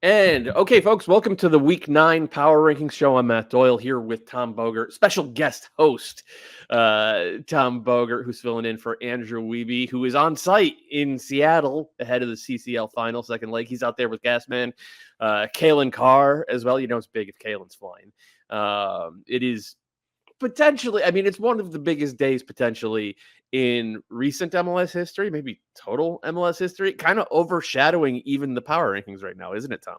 And okay, folks, welcome to the Week 9 Power Rankings show. I'm Matt Doyle here with Tom Bogart, special guest host Tom Bogart, who's filling in for Andrew Wiebe, who is on site in Seattle ahead of the CCL final, second leg. He's out there with Gasman, Kalen Carr as well. You know it's big if Kalen's flying. It is potentially, I mean, it's one of the biggest days potentially in recent MLS history, maybe total MLS history, kind of overshadowing even the power rankings right now, isn't it, Tom?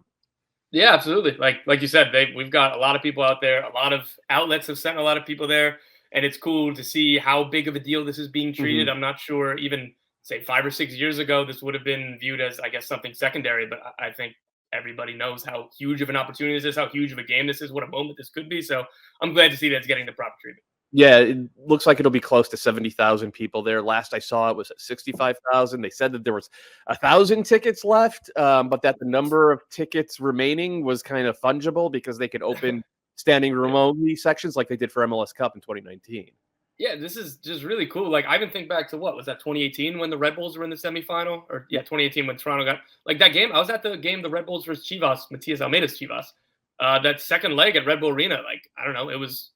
Yeah, absolutely. Like you said, we've got a lot of people out there. A lot of outlets have sent a lot of people there, and it's cool to see how big of a deal this is being treated. Mm-hmm. I'm not sure even say 5 or 6 years ago this would have been viewed as, I guess, something secondary, but I think everybody knows how huge of an opportunity this is, how huge of a game this is, what a moment this could be. So I'm glad to see that it's getting the proper treatment. Yeah, it looks like it'll be close to 70,000 people there. Last I saw it was at 65,000. They said that there was 1,000 tickets left, but that the number of tickets remaining was kind of fungible because they could open standing room Yeah. only sections like they did for MLS Cup in 2019. Yeah, this is just really cool. Like I even think back to what was that 2018 when the Red Bulls were in the semifinal, or yeah, 2018 when Toronto got like that game. I was at the game, the Red Bulls versus Chivas, Matias Almeida's Chivas. That second leg at Red Bull Arena, like I don't know, it was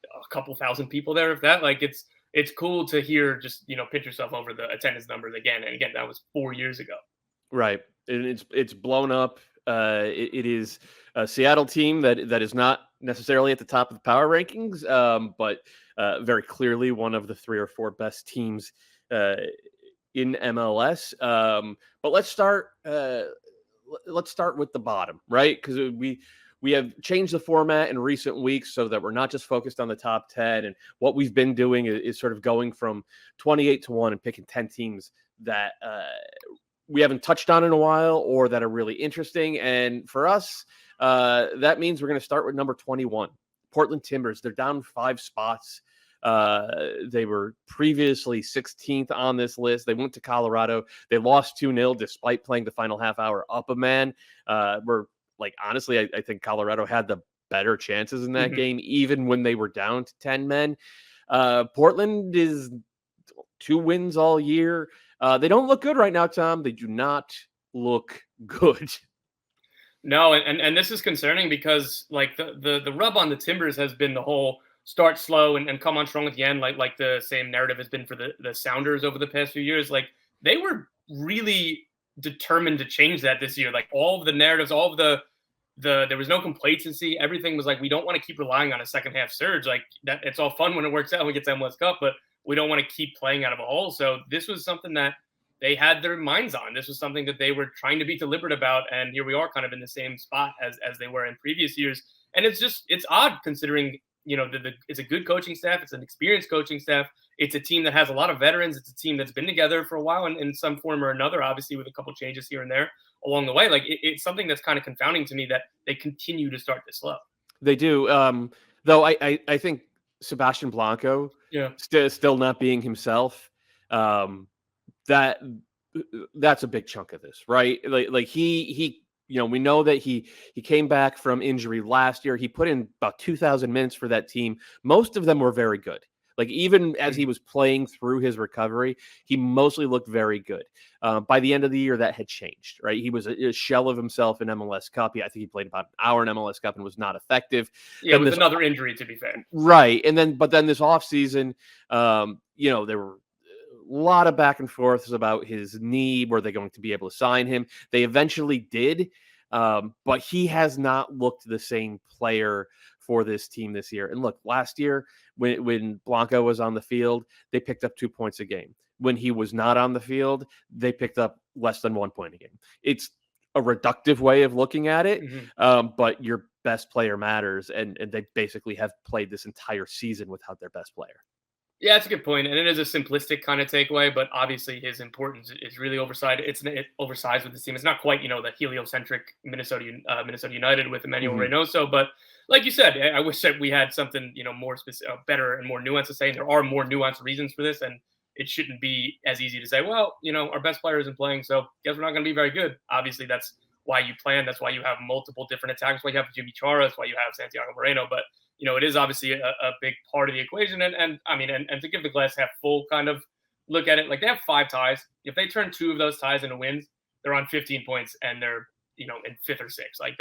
a couple thousand people there, if that. Like it's cool to hear just pitch yourself over the attendance numbers again and again. That was 4 years ago. Right. And it's blown up. It is a Seattle team that is not necessarily at the top of the power rankings, but very clearly one of the 3 or 4 best teams in MLS. But let's start. Let's start with the bottom, right? Because we have changed the format in recent weeks so that we're not just focused on the top 10. And what we've been doing is sort of going from 28 to 1 and picking 10 teams that we haven't touched on in a while or that are really interesting. And for us, that means we're going to start with number 21, Portland Timbers. They're down 5 spots. They were previously 16th on this list. They went to Colorado. They lost 2-0 despite playing the final half hour up a man. Honestly, I think Colorado had the better chances in that game, even when they were down to 10 men. Portland is 2 wins all year. They don't look good right now, Tom. They do not look good. No, and this is concerning because like the rub on the Timbers has been the whole start slow and come on strong at the end, like the same narrative has been for the Sounders over the past few years. Like they were really determined to change that this year. Like all of the narratives, all of the there was no complacency. Everything was like, we don't want to keep relying on a second half surge. Like that, it's all fun when it works out and we get to MLS Cup, but we don't want to keep playing out of a hole. So this was something that they had their minds on. This was something that they were trying to be deliberate about. And here we are kind of in the same spot as they were in previous years. And it's odd considering, it's a good coaching staff. It's an experienced coaching staff. It's a team that has a lot of veterans. It's a team that's been together for a while in some form or another, obviously with a couple changes here and there along the way. Like it's something that's kind of confounding to me that they continue to start this slow. They do. Though I think Sebastian Blanco, Yeah. still not being himself, that's a big chunk of this, right? Like he we know that he came back from injury last year. He put in about 2,000 minutes for that team. Most of them were very good. Like even as he was playing through his recovery, he mostly looked very good. By the end of the year, that had changed, right? He was a shell of himself in MLS Cup. I think he played about an hour in MLS Cup and was not effective. Yeah, with another injury, to be fair. Right. But then this offseason, there were a lot of back and forths about his knee. Were they going to be able to sign him? They eventually did. But he has not looked the same player for this team this year. And look, last year when Blanco was on the field, they picked up 2 points a game. When he was not on the field, they picked up less than 1 point a game. It's a reductive way of looking at it, but your best player matters, and they basically have played this entire season without their best player. Yeah, that's a good point, and it is a simplistic kind of takeaway, but obviously his importance is really oversized. It's oversized with the team. It's not quite, the heliocentric Minnesota United with Emmanuel Reynoso, but like you said, I wish that we had something, more specific, better and more nuanced to say. There are more nuanced reasons for this, and it shouldn't be as easy to say, well, our best player isn't playing, so guess we're not going to be very good. Obviously, that's why you plan. That's why you have multiple different attacks. That's why you have Jimmy Chara. That's why you have Santiago Moreno, but it is obviously a big part of the equation. And to give the glass half full kind of look at it, like they have 5 ties. If they turn 2 of those ties into wins, they're on 15 points and they're, in 5th or 6th. Like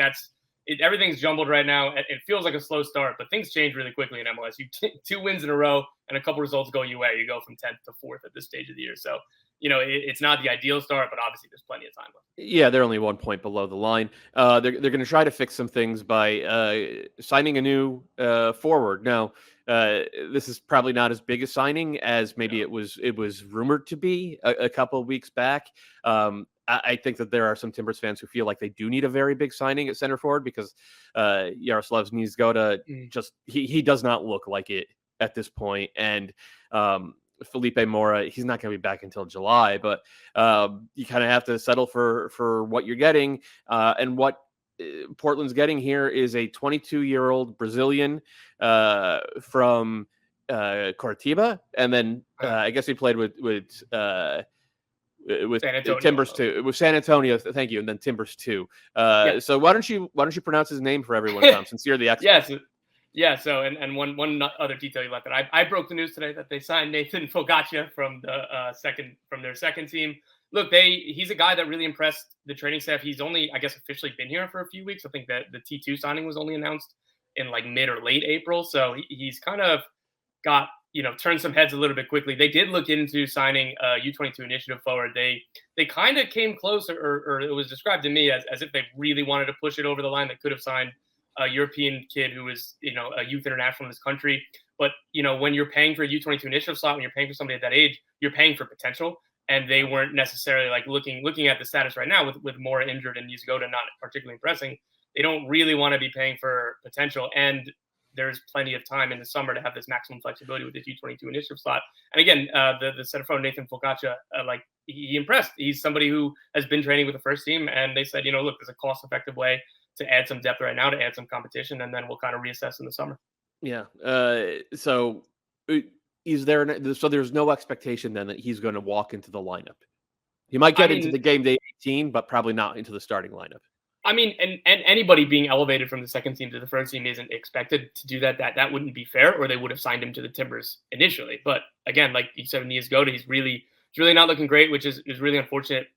everything's jumbled right now. It feels like a slow start, but things change really quickly in MLS. You 2 wins in a row and a couple results go your way. You go from 10th to 4th at this stage of the year. So, it's not the ideal start, but obviously there's plenty of time left. Yeah, they're only 1 point below the line. They're going to try to fix some things by signing a new forward. Now, this is probably not as big a signing as maybe it was rumored to be a couple of weeks back. I think that there are some Timbers fans who feel like they do need a very big signing at center forward because Yaroslav Niezgoda he does not look like it at this point. And Felipe Mora, he's not going to be back until July, but you kind of have to settle for what you're getting. And what Portland's getting here is a 22-year-old Brazilian from Curitiba, and then I guess he played with Timbers too, with San Antonio. Thank you, and then Timbers too. So why don't you pronounce his name for everyone, Tom, since you're the expert? Yes. Yeah. So, and one other detail you left that I broke the news today that they signed Nathan Fogaccia from their second team. Look, he's a guy that really impressed the training staff. He's only, I guess, officially been here for a few weeks. I think that the T2 signing was only announced in like mid or late April. So he's kind of got, turned some heads a little bit quickly. They did look into signing a U22 initiative forward. They kind of came close, or it was described to me as if they really wanted to push it over the line. They could have signed a European kid who was, a youth international in this country. But, when you're paying for a U22 initiative slot, when you're paying for somebody at that age, you're paying for potential. And they weren't necessarily like looking at the status right now with Mora injured and Niezgoda not particularly impressing. They don't really want to be paying for potential. And there's plenty of time in the summer to have this maximum flexibility with this U22 initiative slot. And again, the center forward, Nathan Fogaccia, he impressed. He's somebody who has been training with the first team. And they said, look, there's a cost-effective way to add some depth right now, to add some competition, and then we'll kind of reassess in the summer. Yeah. So there's no expectation then that he's going to walk into the lineup. He might get into the game day 18, but probably not into the starting lineup. I mean, and anybody being elevated from the second team to the first team isn't expected to do that. That wouldn't be fair, or they would have signed him to the Timbers initially. But again, like you said, Niezgoda, he's really not looking great, which is really unfortunate.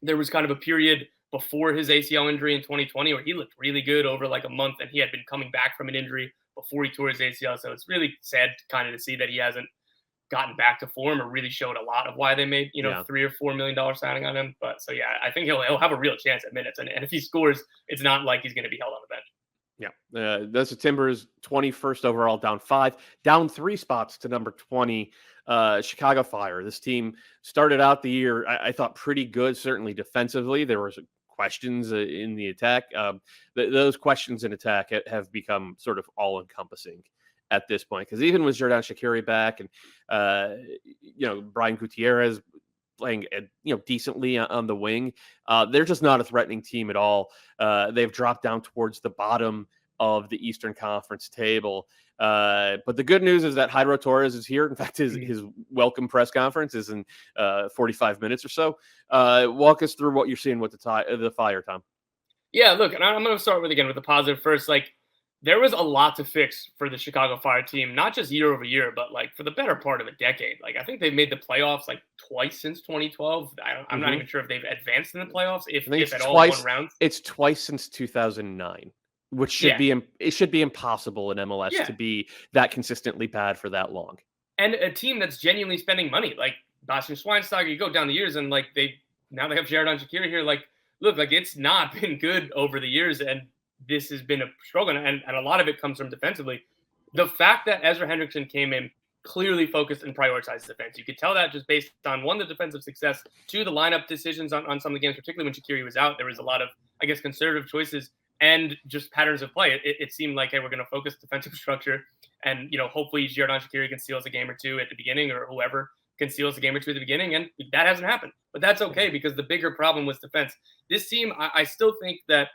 There was kind of a period before his ACL injury in 2020 where he looked really good over like a month, and he had been coming back from an injury before he tore his ACL. So it's really sad kind of to see that he hasn't gotten back to form or really showed a lot of why they made, $3 or $4 million signing on him. But so, yeah, I think he'll have a real chance at minutes. And if he scores, it's not like he's going to be held on the bench. Yeah. That's the Timbers 21st overall, down 5, down 3 spots to number 20, Chicago Fire. This team started out the year, I thought, pretty good, certainly defensively. There was questions in the attack. Those questions in attack have become sort of all-encompassing at this point, because even with Xherdan Shaqiri back and Brian Gutierrez playing decently on the wing, they're just not a threatening team at all. They've dropped down towards the bottom of the Eastern Conference table. But the good news is that Jairo Torres is here. In fact, his welcome press conference is in 45 minutes or so. Walk us through what you're seeing with the Fire, Tom. Yeah, look, and I'm going to start with the positive first. There was a lot to fix for the Chicago Fire team, not just year over year, but for the better part of a decade. I think they've made the playoffs twice since 2012. I'm not even sure if they've advanced in the playoffs, if at all, one round. It's twice since 2009. Which should be impossible in MLS to be that consistently bad for that long. And a team that's genuinely spending money, like Bastian Schweinsteiger, you go down the years, and they have Xherdan Shaqiri here. Look, it's not been good over the years, and this has been a struggle, and a lot of it comes from defensively. The fact that Ezra Hendrickson came in clearly focused and prioritized defense. You could tell that just based on, one, the defensive success, two, the lineup decisions on some of the games, particularly when Shaqiri was out. There was a lot of, conservative choices and just patterns of play. It seemed like, hey, we're going to focus defensive structure, and hopefully Xherdan Shaqiri can steal us a game or two at the beginning, or whoever can steal us a game or two at the beginning, and that hasn't happened. But that's okay, because the bigger problem was defense. This team, I still think that,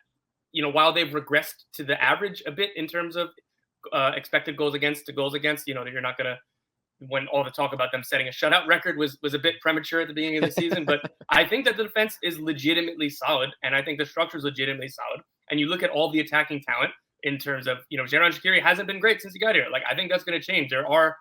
while they've regressed to the average a bit in terms of expected goals against to goals against, you're not going to, when all the talk about them setting a shutout record was a bit premature at the beginning of the season. But I think that the defense is legitimately solid, and I think the structure is legitimately solid. And you look at all the attacking talent in terms of, Xherdan Shaqiri hasn't been great since he got here. I think that's going to change. There are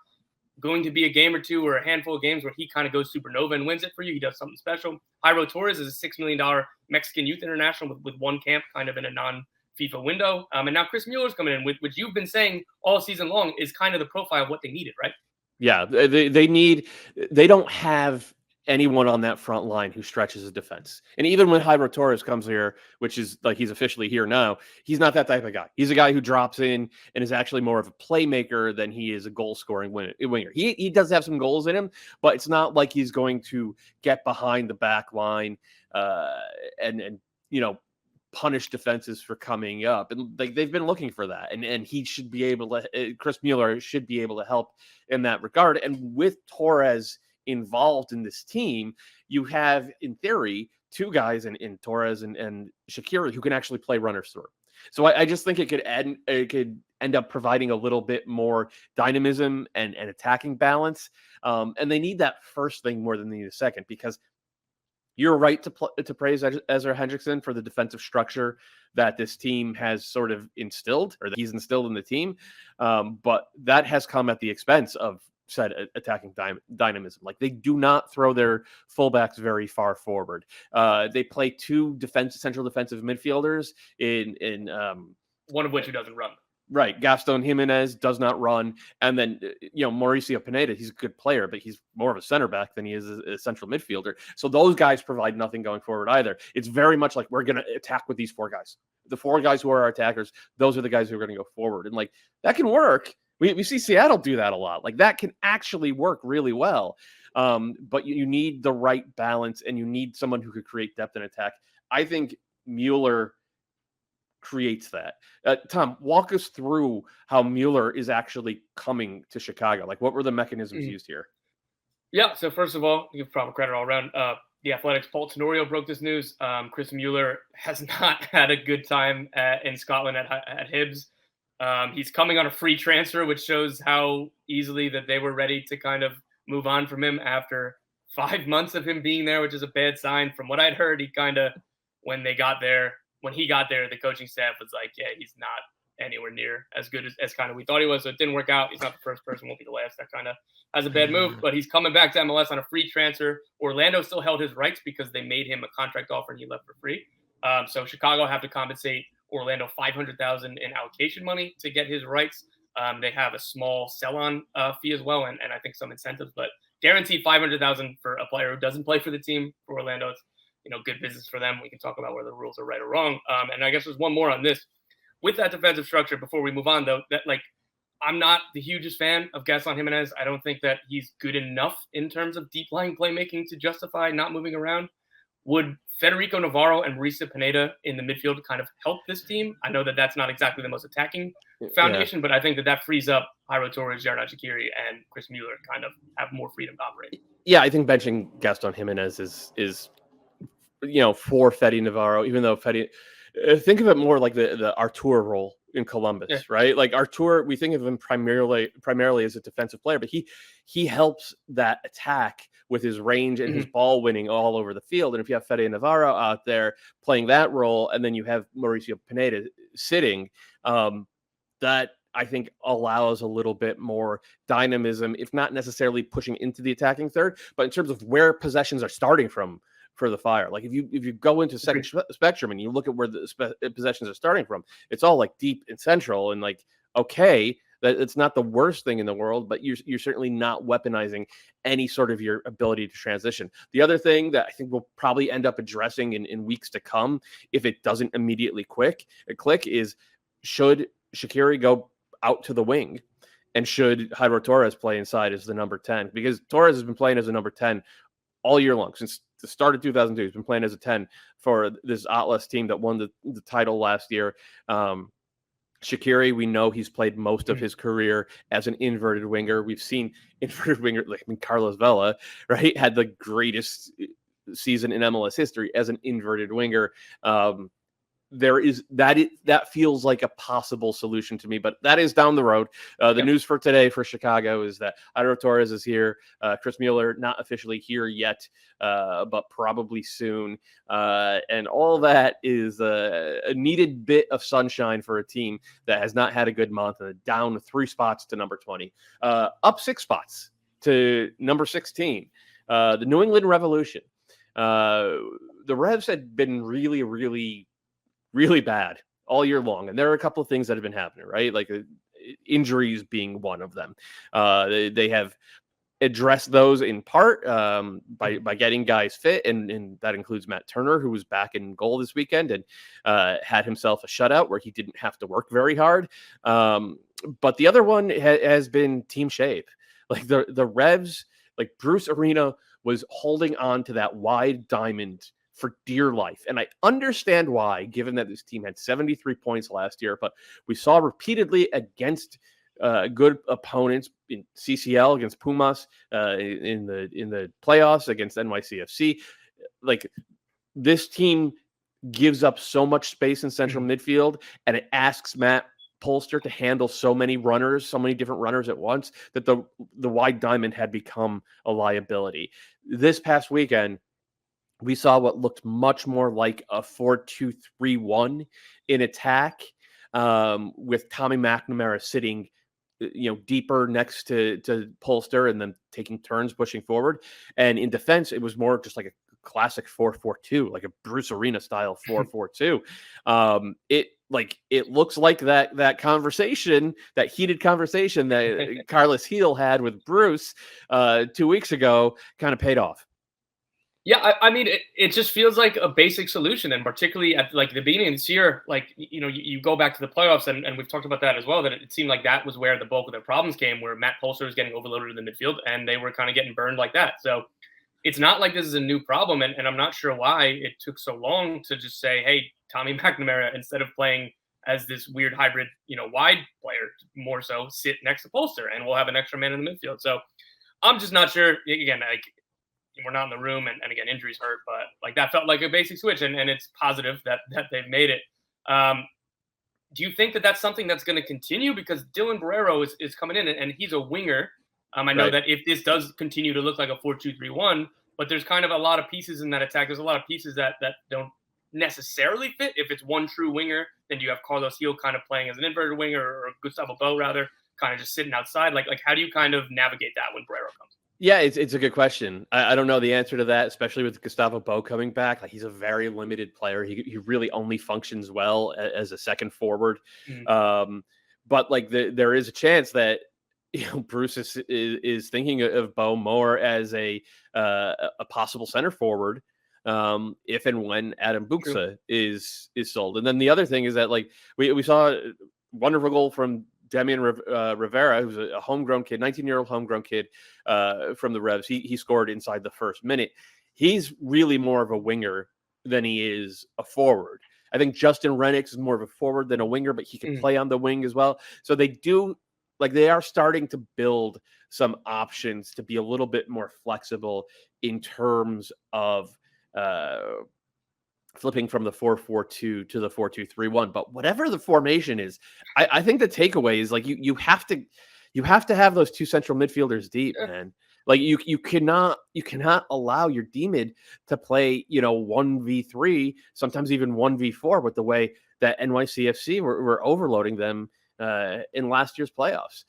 going to be a game or two or a handful of games where he kind of goes supernova and wins it for you. He does something special. Jairo Torres is a $6 million Mexican youth international with one camp kind of in a non-FIFA window. And now Chris Mueller's coming in, which you've been saying all season long is kind of the profile of what they needed, right? Yeah, they don't have anyone on that front line who stretches the defense. And even when Jairo Torres comes here, which is like he's officially here now, he's not that type of guy. He's a guy who drops in and is actually more of a playmaker than he is a goal-scoring winger. He does have some goals in him, but it's not like he's going to get behind the back line and punish defenses for coming up. And like they've been looking for that. And he should be able to, Chris Mueller should be able to help in that regard. And with Torres involved in this team, you have, in theory, two guys in Torres and Shaqiri who can actually play runners through. So I just think it could end up providing a little bit more dynamism and attacking balance. And they need that first thing more than they need a second, because you're right to praise Ezra Hendrickson for the defensive structure that this team has sort of instilled, or that he's instilled in the team. But that has come at the expense of said attacking dynamism. Like, they do not throw their fullbacks very far forward. They play two central defensive midfielders in one of which who doesn't run. Right. Gaston Jimenez does not run. And then, Mauricio Pineda, he's a good player, but he's more of a center back than he is a central midfielder. So those guys provide nothing going forward either. It's very much like, we're going to attack with these four guys. The four guys who are our attackers, those are the guys who are going to go forward. And like, that can work. We see Seattle do that a lot. Like, that can actually work really well. But you need the right balance, and you need someone who could create depth and attack. I think Mueller creates that. Tom, walk us through how Mueller is actually coming to Chicago. Like, what were the mechanisms used here? Yeah, so first of all, give proper credit all around. The Athletic's Paul Tenorio broke this news. Chris Mueller has not had a good time in Scotland at Hibs. He's coming on a free transfer, which shows how easily that they were ready to kind of move on from him after 5 months of him being there, which is a bad sign. From what I'd heard, he kind of, when he got there, the coaching staff was like, yeah, he's not anywhere near as good as kind of we thought he was. So it didn't work out. He's not the first person, won't be the last. That kind of has a bad move, but he's coming back to MLS on a free transfer. Orlando still held his rights because they made him a contract offer and he left for free. So Chicago have to compensate Orlando $500,000 in allocation money to get his rights. They have a small sell-on fee as well, and I think some incentives, but guaranteed $500,000 for a player who doesn't play for the team. For Orlando, it's good business for them. We can talk about whether the rules are right or wrong. And I guess there's one more on this. With that defensive structure, before we move on, though, that I'm not the hugest fan of Gaston Jimenez. I don't think that he's good enough in terms of deep lying playmaking to justify not moving around. Would Federico Navarro and Mauricio Pineda in the midfield kind of help this team? I know that that's not exactly the most attacking foundation, but I think that frees up Jairo Torres, Xherdan Shaqiri, and Chris Mueller kind of have more freedom to operate. Yeah, I think benching Gaston Jimenez is for Fede Navarro, even though Fede, think of it more like the Artur role in Columbus, right? Like Artur, we think of him primarily as a defensive player, but he helps that attack with his range and his ball winning all over the field. And if you have Fede Navarro out there playing that role, and then you have Mauricio Pineda sitting, that I think allows a little bit more dynamism, if not necessarily pushing into the attacking third, but in terms of where possessions are starting from for the Fire. Like if you go into second spectrum and you look at where the possessions are starting from, it's all like deep and central, and like, okay, that it's not the worst thing in the world, but you're certainly not weaponizing any sort of your ability to transition. The other thing that I think we'll probably end up addressing in weeks to come, if it doesn't immediately click, is should Shaqiri go out to the wing, and should Jairo Torres play inside as the number 10? Because Torres has been playing as a number 10 all year long. Since the start of 2002, he's been playing as a 10 for this Atlas team that won the title last year. Shaqiri, we know he's played most of his career as an inverted winger. We've seen inverted winger, Carlos Vela, right, had the greatest season in MLS history as an inverted winger. that feels like a possible solution to me, but that is down the road. The news for today for Chicago is that Iro Torres is here. Chris Mueller not officially here yet, but probably soon. And all that is a needed bit of sunshine for a team that has not had a good month, and down 3 spots to number 20, up 6 spots to number 16. The New England Revolution. The Revs had been really, really, really bad all year long. And there are a couple of things that have been happening, right? Like injuries being one of them. They have addressed those in part by getting guys fit. And that includes Matt Turner, who was back in goal this weekend and had himself a shutout where he didn't have to work very hard. But the other one has been team shape. Like the Revs, like Bruce Arena was holding on to that wide diamond for dear life. And I understand why, given that this team had 73 points last year, but we saw repeatedly against good opponents in CCL against Pumas, in the playoffs against NYCFC. Like, this team gives up so much space in central midfield, and it asks Matt Polster to handle so many different runners at once, that the wide diamond had become a liability. This past weekend, we saw what looked much more like a 4-2-3-1 in attack, with Tommy McNamara sitting, deeper next to Polster and then taking turns pushing forward. And in defense, it was more just like a classic 4-4-2, like a Bruce Arena style 4-4-2. It looks like that conversation, that heated conversation that Carlos Heel had with Bruce 2 weeks ago, kind of paid off. Yeah, I mean, it just feels like a basic solution, and particularly at like the beginning of this year, like, you go back to the playoffs, and we've talked about that as well, that it seemed like that was where the bulk of their problems came, where Matt Polster was getting overloaded in the midfield, and they were kind of getting burned like that. So it's not like this is a new problem, and I'm not sure why it took so long to just say, hey, Tommy McNamara, instead of playing as this weird hybrid, wide player, more so sit next to Polster, and we'll have an extra man in the midfield. So I'm just not sure. Again, like, we're not in the room, and again, injuries hurt, but like, that felt like a basic switch, and it's positive that they've made it. Do you think that that's something that's going to continue? Because Dylan Barrero is coming in, and he's a winger. I know that if this does continue to look like a 4-2-3-1, but there's kind of a lot of pieces in that attack. There's a lot of pieces that don't necessarily fit. If it's one true winger, then you have Carlos Heel kind of playing as an inverted winger, or Gustavo Bo rather, kind of just sitting outside. Like how do you kind of navigate that when Barrero comes? Yeah, it's a good question. I don't know the answer to that, especially with Gustavo Bo coming back. Like, he's a very limited player. He really only functions well as a second forward. But like, there is a chance that Bruce is thinking of Bo more as a possible center forward, if and when Adam Buxa is sold. And then the other thing is that, like, we saw a wonderful goal from Damian Rivera, who's a homegrown kid, 19-year-old homegrown kid from the Revs. He scored inside the first minute. He's really more of a winger than he is a forward. I think Justin Rennicks is more of a forward than a winger, but he can play on the wing as well. So they are starting to build some options to be a little bit more flexible in terms of flipping from the 4-4-2 to the 4-2-3-1. But whatever the formation is, I think the takeaway is, like, you have to have those two central midfielders deep, man. Like, you cannot allow your D-mid to play 1v3, sometimes even 1v4, with the way that NYCFC were overloading them in last year's playoffs.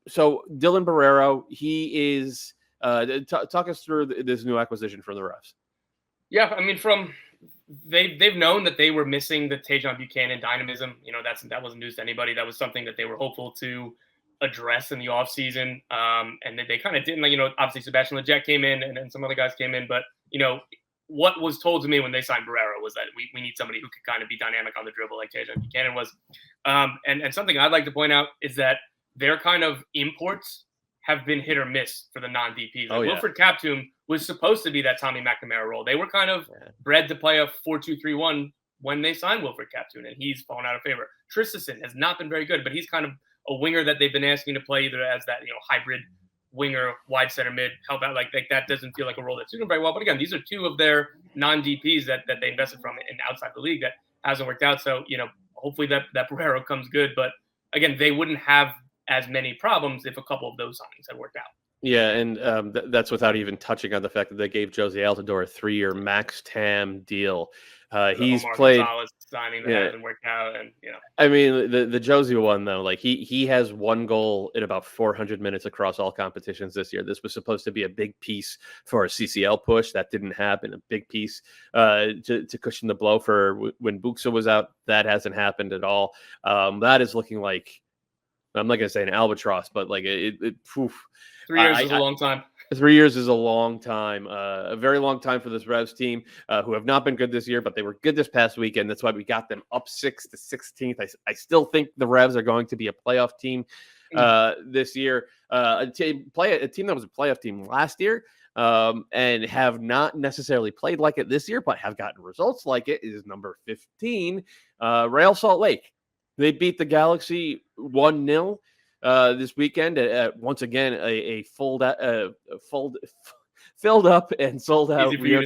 So Dylan Barrero, he is talk us through this new acquisition from the Revs. Yeah, I mean, they've known that they were missing the Tajon Buchanan dynamism. That wasn't news to anybody. That was something that they were hopeful to address in the offseason. And they kind of didn't. Like, obviously Sebastian Lletget came in, and then some other guys came in. But, what was told to me when they signed Barrero was that we need somebody who could kind of be dynamic on the dribble like Tajon Buchanan was. And something I'd like to point out is that their kind of imports have been hit or miss for the non-DPs. Wilfred Kaptoum was supposed to be that Tommy McNamara role. They were kind of bred to play a 4-2-3-1 when they signed Wilfred Kaptoum, and he's fallen out of favor. Tristison has not been very good, but he's kind of a winger that they've been asking to play either as that hybrid winger, wide center mid, help out. Like that doesn't feel like a role that suited him very well. But again, these are two of their non-DPs that they invested from and outside the league that hasn't worked out. So, hopefully that Pereiro comes good. But again, they wouldn't have as many problems if a couple of those signings had worked out. Yeah, and that's without even touching on the fact that they gave Jose Altidore a 3-year max TAM deal. He's Omar played Gonzalez signing that hasn't worked out, and I mean, the Jose one though, like he has one goal in about 400 minutes across all competitions this year. This was supposed to be a big piece for a CCL push that didn't happen. A big piece to cushion the blow for when Buxa was out. That hasn't happened at all. That is looking like, I'm not going to say an albatross, but like poof. 3 years is a long time. 3 years is a long time, a very long time for this Revs team, who have not been good this year, but they were good this past weekend. That's why we got them up 6 to 16th. I still think the Revs are going to be a playoff team this year. A team that was a playoff team last year and have not necessarily played like it this year, but have gotten results like it, is number 15, Real Salt Lake. They beat the Galaxy 1-0. This weekend, once again, a filled up and sold out Rio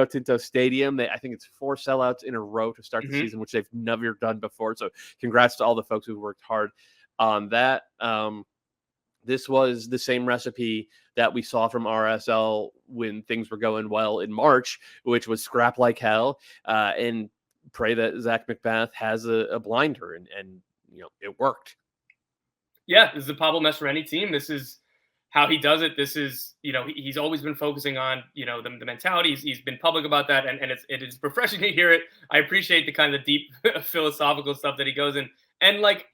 Tinto Stadium. I think it's 4 sellouts in a row to start the season, which they've never done before. So congrats to all the folks who worked hard on that. This was the same recipe that we saw from RSL when things were going well in March, which was scrap like hell and pray that Zach McBath has a blinder and it worked. Yeah, this is a Pablo Mastroeni team. This is how he does it. This is, he's always been focusing on, the mentality. He's been public about that, and it is refreshing to hear it. I appreciate the kind of deep philosophical stuff that he goes in. And like,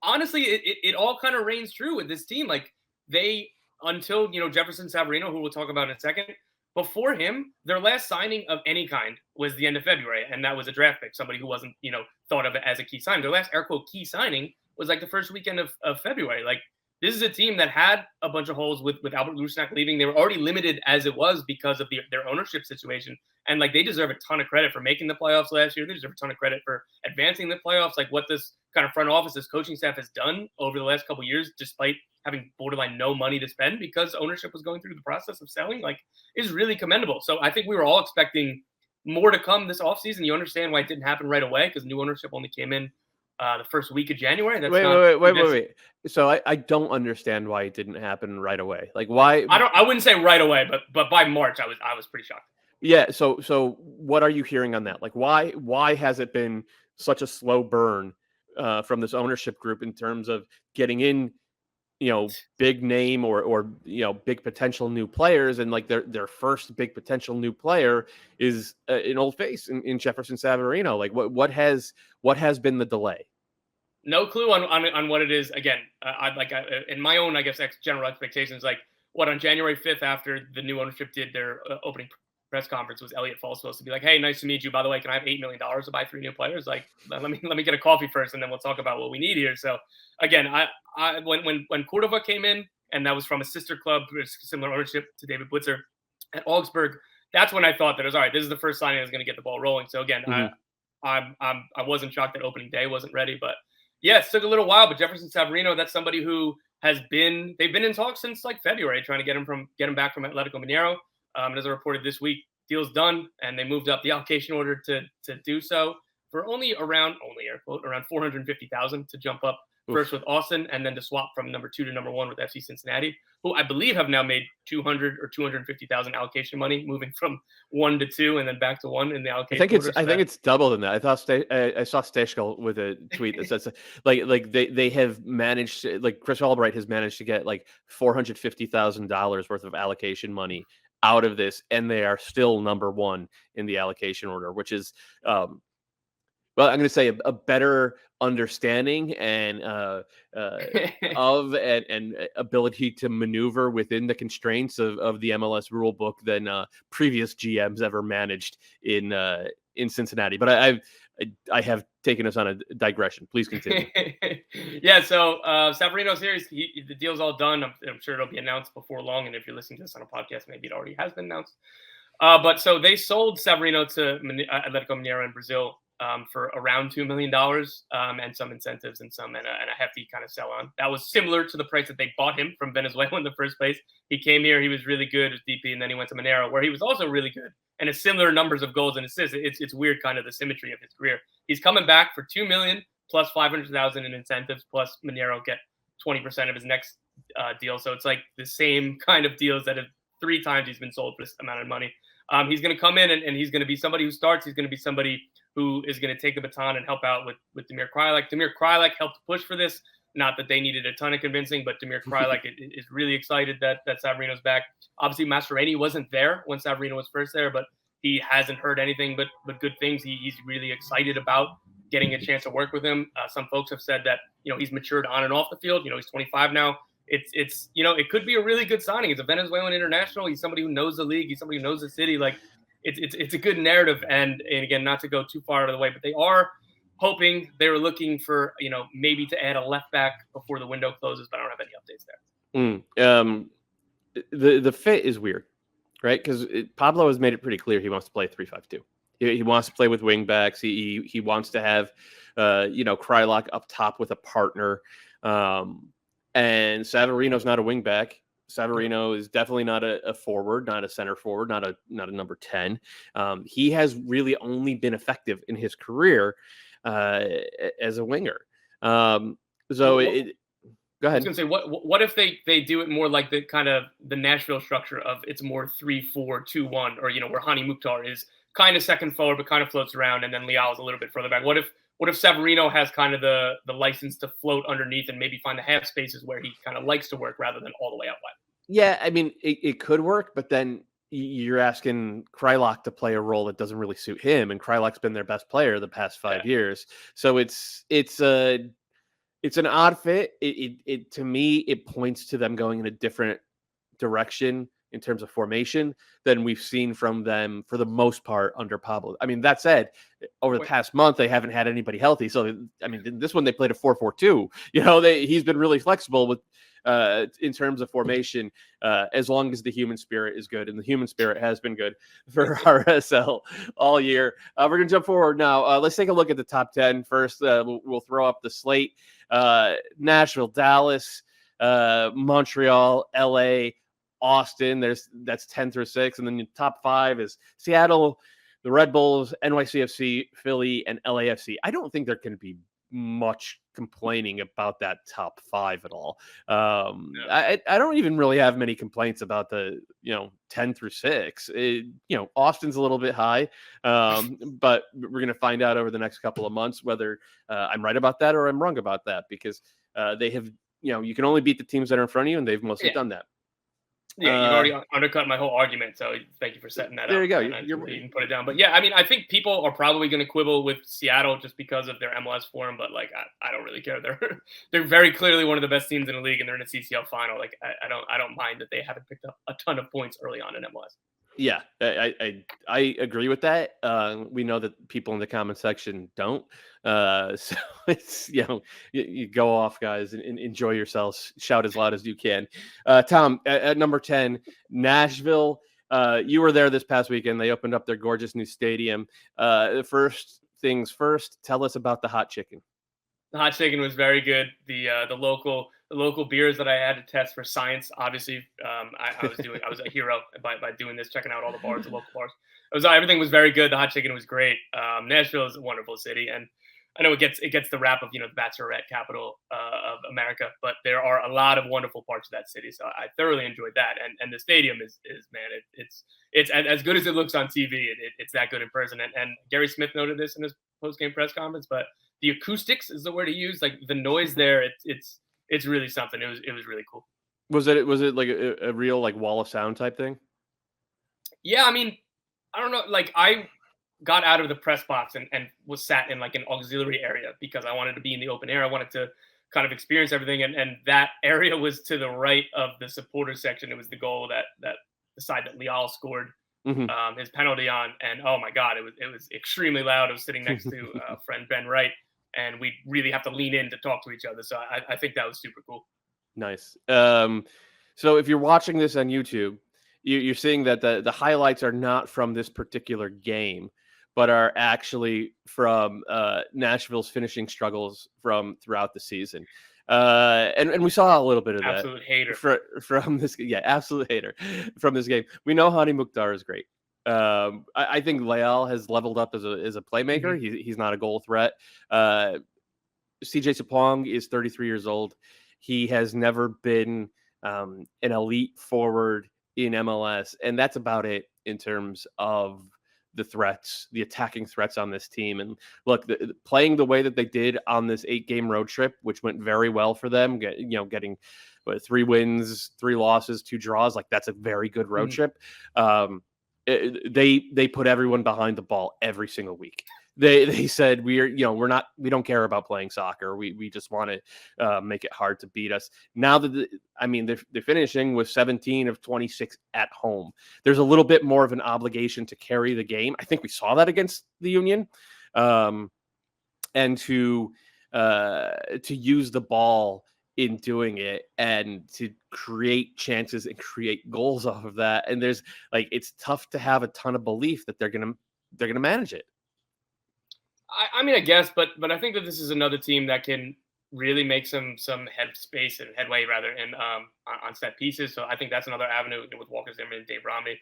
honestly, it all kind of reigns true with this team. Like they, until, Jefferson Savarino, who we'll talk about in a second, before him, their last signing of any kind was the end of February, and that was a draft pick, somebody who wasn't, thought of it as a key signing. Their last air quote key signing was like the first weekend of February. Like this is a team that had a bunch of holes with Albert Rusnak leaving. They were already limited as it was because of their ownership situation, and like they deserve a ton of credit for making the playoffs last year. They deserve a ton of credit for advancing the playoffs. Like what this kind of front office, this coaching staff has done over the last couple of years, despite having borderline no money to spend because ownership was going through the process of selling, like is really commendable. So I think we were all expecting more to come this offseason. You understand why it didn't happen right away because new ownership only came in the first week of January. Wait. So I don't understand why it didn't happen right away. Like why? I wouldn't say right away, but by March I was pretty shocked. Yeah. So what are you hearing on that? Like why has it been such a slow burn from this ownership group in terms of getting in, big name or big potential new players, and like their first big potential new player is an old face in Jefferson Savarino. Like what has been the delay? No clue on what it is. Again, in my own, I guess, general expectations, like what on January 5th after the new ownership did their opening press conference was Elliot Fall supposed to be like, hey, nice to meet you. By the way, can I have $8 million to buy 3 new players? Like, let me get a coffee first, and then we'll talk about what we need here. So again, when Cordova came in, and that was from a sister club, similar ownership to David Blitzer at Augsburg, that's when I thought that it was all right. This is the first signing that's going to get the ball rolling. So again, I wasn't shocked that opening day wasn't ready, but yeah, it took a little while. But Jefferson Savarino, that's somebody who they've been in talks since like February, trying to get him back from Atletico Mineiro. And as I reported this week, deal's done, and they moved up the allocation order to do so for only around $450,000 to jump up first with Austin, and then to swap from number 2 to number 1 with FC Cincinnati, who I believe have now made $200,000 or $250,000 allocation money, moving from 1 to 2 and then back to 1 in the allocation. I think it's double than that. I thought I saw Stejskal with a tweet that says like they have managed, like Chris Albright has managed to get like $450,000 worth of allocation money out of this, and they are still number 1 in the allocation order, which is well, I'm going to say a better understanding and of and ability to maneuver within the constraints of the MLS rule book than previous GMs ever managed in Cincinnati. But I have taken us on a digression. Please continue. Yeah, so Savarino's here. The deal's all done. I'm sure it'll be announced before long. And if you're listening to this on a podcast, maybe it already has been announced. But so they sold Savarino to Atletico Mineiro in Brazil for around $2 million, and some incentives and a hefty kind of sell on. That was similar to the price that they bought him from Venezuela in the first place. He came here, he was really good as DP, and then he went to Monero, where he was also really good and has similar numbers of goals and assists. It's weird, kind of the symmetry of his career. He's coming back for $2 million plus 500,000 in incentives, plus Monero get 20% of his next deal. So it's like the same kind of deals that have 3 times he's been sold for this amount of money. He's going to come in and he's going to be somebody who starts. He's going to be somebody who is going to take the baton and help out with Damir Kreilach. Damir Kreilach helped push for this. Not that they needed a ton of convincing, but Damir Kreilach is really excited that Savarino's back. Obviously, Mastroeni wasn't there when Savarino was first there, but he hasn't heard anything but good things. He's really excited about getting a chance to work with him. Some folks have said that, he's matured on and off the field. He's 25 now. It's it could be a really good signing. He's a Venezuelan international. He's somebody who knows the league. He's somebody who knows the city. Like it's a good narrative. And again, not to go too far out of the way, but they are hoping, they were looking for, maybe to add a left back before the window closes, but I don't have any updates there. The fit is weird, right? Because Pablo has made it pretty clear he wants to play 3-5-2. He wants to play with wing backs. He wants to have, Kreilach up top with a partner. And Savarino's not a wing back. Savarino is definitely not a forward, not a center forward, not a number 10. He has really only been effective in his career as a winger. Go ahead. I was going to say, what if they do it more like the kind of the Nashville structure of it's more 3-4-2-1, or where Hani Mukhtar is kind of second forward but kind of floats around, and then Leal is a little bit further back. What if Savarino has kind of the license to float underneath and maybe find the half spaces where he kind of likes to work rather than all the way out wide? Yeah, I mean, it could work, but then you're asking Kreilach to play a role that doesn't really suit him, and Kreilach's been their best player the past 5 years. So it's an odd fit. It to me, it points to them going in a different direction in terms of formation than we've seen from them for the most part under Pablo. I mean, that said, over the past month, they haven't had anybody healthy. So, I mean, this one, they played a 4-4-2. He's been really flexible with in terms of formation, as long as the human spirit is good. And the human spirit has been good for RSL all year. We're going to jump forward now. Let's take a look at the top 10 first. We'll throw up the slate. Nashville, Dallas, Montreal, LA, Austin. That's 10 through 6. And then the top 5 is Seattle, the Red Bulls, NYCFC, Philly, and LAFC. I don't think there can be much complaining about that top 5 at all. I don't even really have many complaints about the 10 through 6. Austin's a little bit high, but we're gonna find out over the next couple of months whether I'm right about that or I'm wrong about that, because they have you can only beat the teams that are in front of you, and they've mostly done that. Yeah, you've already undercut my whole argument, so thank you for setting that up. There you go. You can put it down. But yeah, I mean, I think people are probably going to quibble with Seattle just because of their MLS form, but like, I don't really care. They're very clearly one of the best teams in the league, and they're in a CCL final. Like, I don't mind that they haven't picked up a ton of points early on in MLS. Yeah, I agree with that. We know that people in the comment section don't. So it's, you go off, guys, and enjoy yourselves. Shout as loud as you can. Tom, at number 10, Nashville. You were there this past weekend. They opened up their gorgeous new stadium. First things first, tell us about the hot chicken. The hot chicken was very good. The local beers that I had to test for science, obviously, I was a hero by doing this, checking out all the bars, the local bars. Everything was very good. The hot chicken was great. Nashville is a wonderful city, and I know it gets the rap of the bachelorette capital of America, but there are a lot of wonderful parts of that city. So I thoroughly enjoyed that, and the stadium is man, it's as good as it looks on TV. It's that good in person. And Gary Smith noted this in his post-game press conference, but the acoustics is the word he used. Like the noise there, it's really something. It was really cool. Was it like a real like wall of sound type thing? Yeah, I mean, I don't know. Like I got out of the press box and was sat in like an auxiliary area because I wanted to be in the open air. I wanted to kind of experience everything, and that area was to the right of the supporter section. It was the goal that the side that Leal scored his penalty on, and oh my God, it was extremely loud. I was sitting next to friend Ben Wright, and we really have to lean in to talk to each other. So I think that was super cool. Nice. So if you're watching this on YouTube, you're seeing that the highlights are not from this particular game, but are actually from Nashville's finishing struggles from throughout the season. And we saw a little bit of Absolute hater. from this. Yeah, absolute hater from this game. We know Hani Mukhtar is great. I think Leal has leveled up as a playmaker. He's not a goal threat. CJ Sapong is 33 years old. He has never been an elite forward in MLS, and that's about it in terms of the threats, the attacking threats on this team. And look, playing the way that they did on this 8-game road trip, which went very well for them, getting 3 wins, 3 losses, 2 draws, like that's a very good road trip. They put everyone behind the ball every single week. They said we don't care about playing soccer. We just want to make it hard to beat us. Now that they're finishing with 17 of 26 at home. There's a little bit more of an obligation to carry the game. I think we saw that against the Union, and to use the ball in doing it and to create chances and create goals off of that. And there's it's tough to have a ton of belief that they're gonna manage it. I mean, I guess, but I think that this is another team that can really make some headspace and headway rather in on set pieces. So I think that's another avenue with Walker Zimmerman and Dave Romney.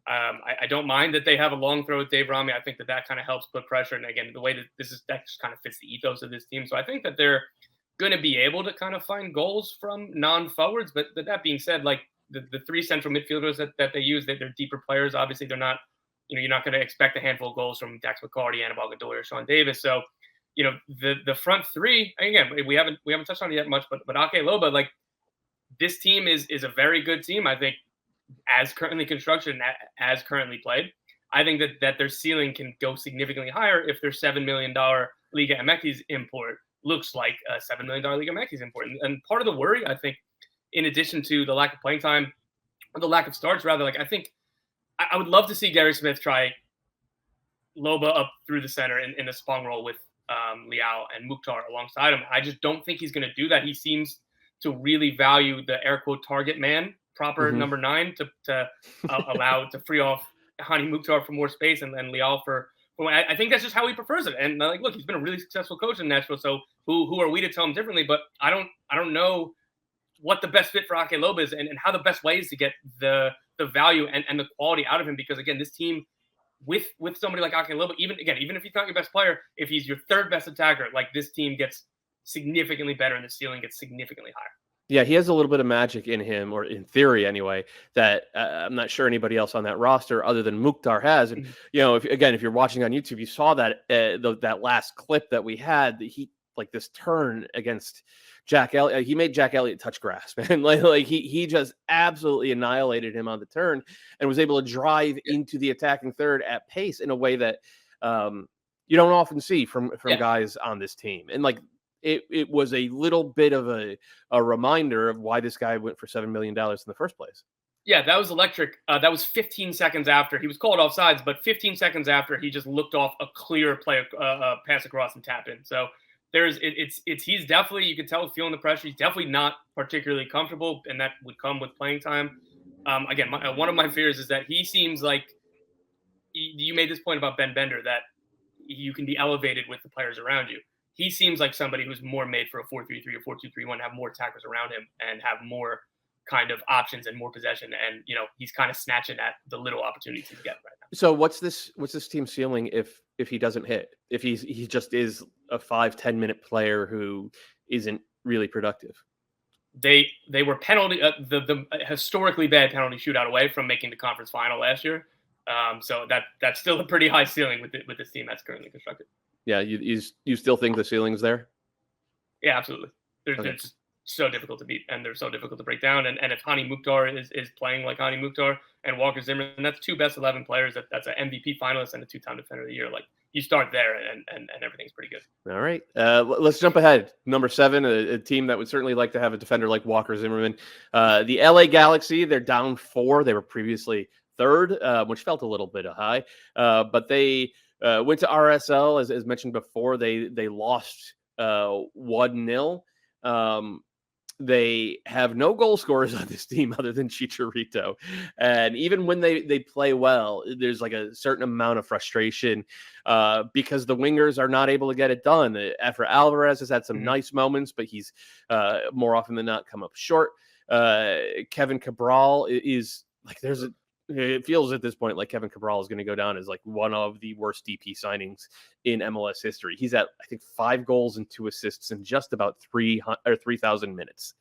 I don't mind that they have a long throw with Dave Romney. I think that kind of helps put pressure. And again, the way that that just kind of fits the ethos of this team. So I think that they're going to be able to kind of find goals from non-forwards. But that being said, like the 3 central midfielders that they use, they're deeper players. Obviously, they're not. You're not going to expect a handful of goals from Dax McCarty, Anibal Godoy, or Sean Davis. So, the front 3, again, we haven't touched on it yet much, but Ake Loba, like this team is a very good team. I think as currently constructed and as currently played, I think that their ceiling can go significantly higher if their $7 million Liga MX import looks like a $7 million Liga MX import. And part of the worry, I think, in addition to the lack of playing time, or the lack of starts, rather, I think I would love to see Gary Smith try Loba up through the center in the Spong role with Leal and Mukhtar alongside him. I just don't think he's going to do that. He seems to really value the air quote target man, proper number 9, to allow to free off Hani Mukhtar for more space and Leal for I think that's just how he prefers it. And look, he's been a really successful coach in Nashville, so who are we to tell him differently? But I don't know what the best fit for Ake Loba is and how the best way is to get the value and the quality out of him. Because again, this team with somebody like Ake Loba, even if he's not your best player, if he's your 3rd best attacker, this team gets significantly better and the ceiling gets significantly higher. Yeah, he has a little bit of magic in him, or in theory anyway, that I'm not sure anybody else on that roster other than Mukhtar has. And, if you're watching on YouTube, you saw that that last clip that we had, this turn against Jack Elliott. He made Jack Elliott touch grass, man. He just absolutely annihilated him on the turn and was able to drive into the attacking third at pace in a way that you don't often see from guys on this team. And it was a little bit of a reminder of why this guy went for $7 million in the first place. Yeah, that was electric. That was 15 seconds after he was called offsides, but 15 seconds after he just looked off a clear play, pass across and tap in. So he's definitely, you can tell, feeling the pressure. He's definitely not particularly comfortable, and that would come with playing time. Again, one of my fears is that he seems like, you made this point about Ben Bender, that you can be elevated with the players around you. He seems like somebody who's more made for a 4-3-3 or 4-2-3-1, have more attackers around him and have more kind of options and more possession. And, he's kind of snatching at the little opportunities he's getting right now. So what's this team ceiling if he doesn't hit? If he just is a 5-10 minute player who isn't really productive? They were penalty the historically bad penalty shootout away from making the conference final last year. So that's still a pretty high ceiling with this team that's currently constructed. Yeah, you still think the ceiling's there? Yeah, absolutely. They're just so difficult to beat, and they're so difficult to break down. And if Hani Mukhtar is playing like Hani Mukhtar and Walker Zimmerman, that's 2 best 11 players. That's an MVP finalist and a 2-time Defender of the Year. You start there, and everything's pretty good. All right, let's jump ahead. Number 7, a team that would certainly like to have a defender like Walker Zimmerman. The LA Galaxy, they're down 4. They were previously 3rd, which felt a little bit high, but they went to RSL, as mentioned before. They lost 1-0. they have no goal scorers on this team other than Chicharito. And even when they play well, there's like a certain amount of frustration because the wingers are not able to get it done. Efra Alvarez has had some nice moments, but he's more often than not come up short. Kevin Cabral is like, it feels at this point like Kevin Cabral is going to go down as like one of the worst DP signings in MLS history. He's at, I think, 5 goals and 2 assists in just about 3,000 minutes,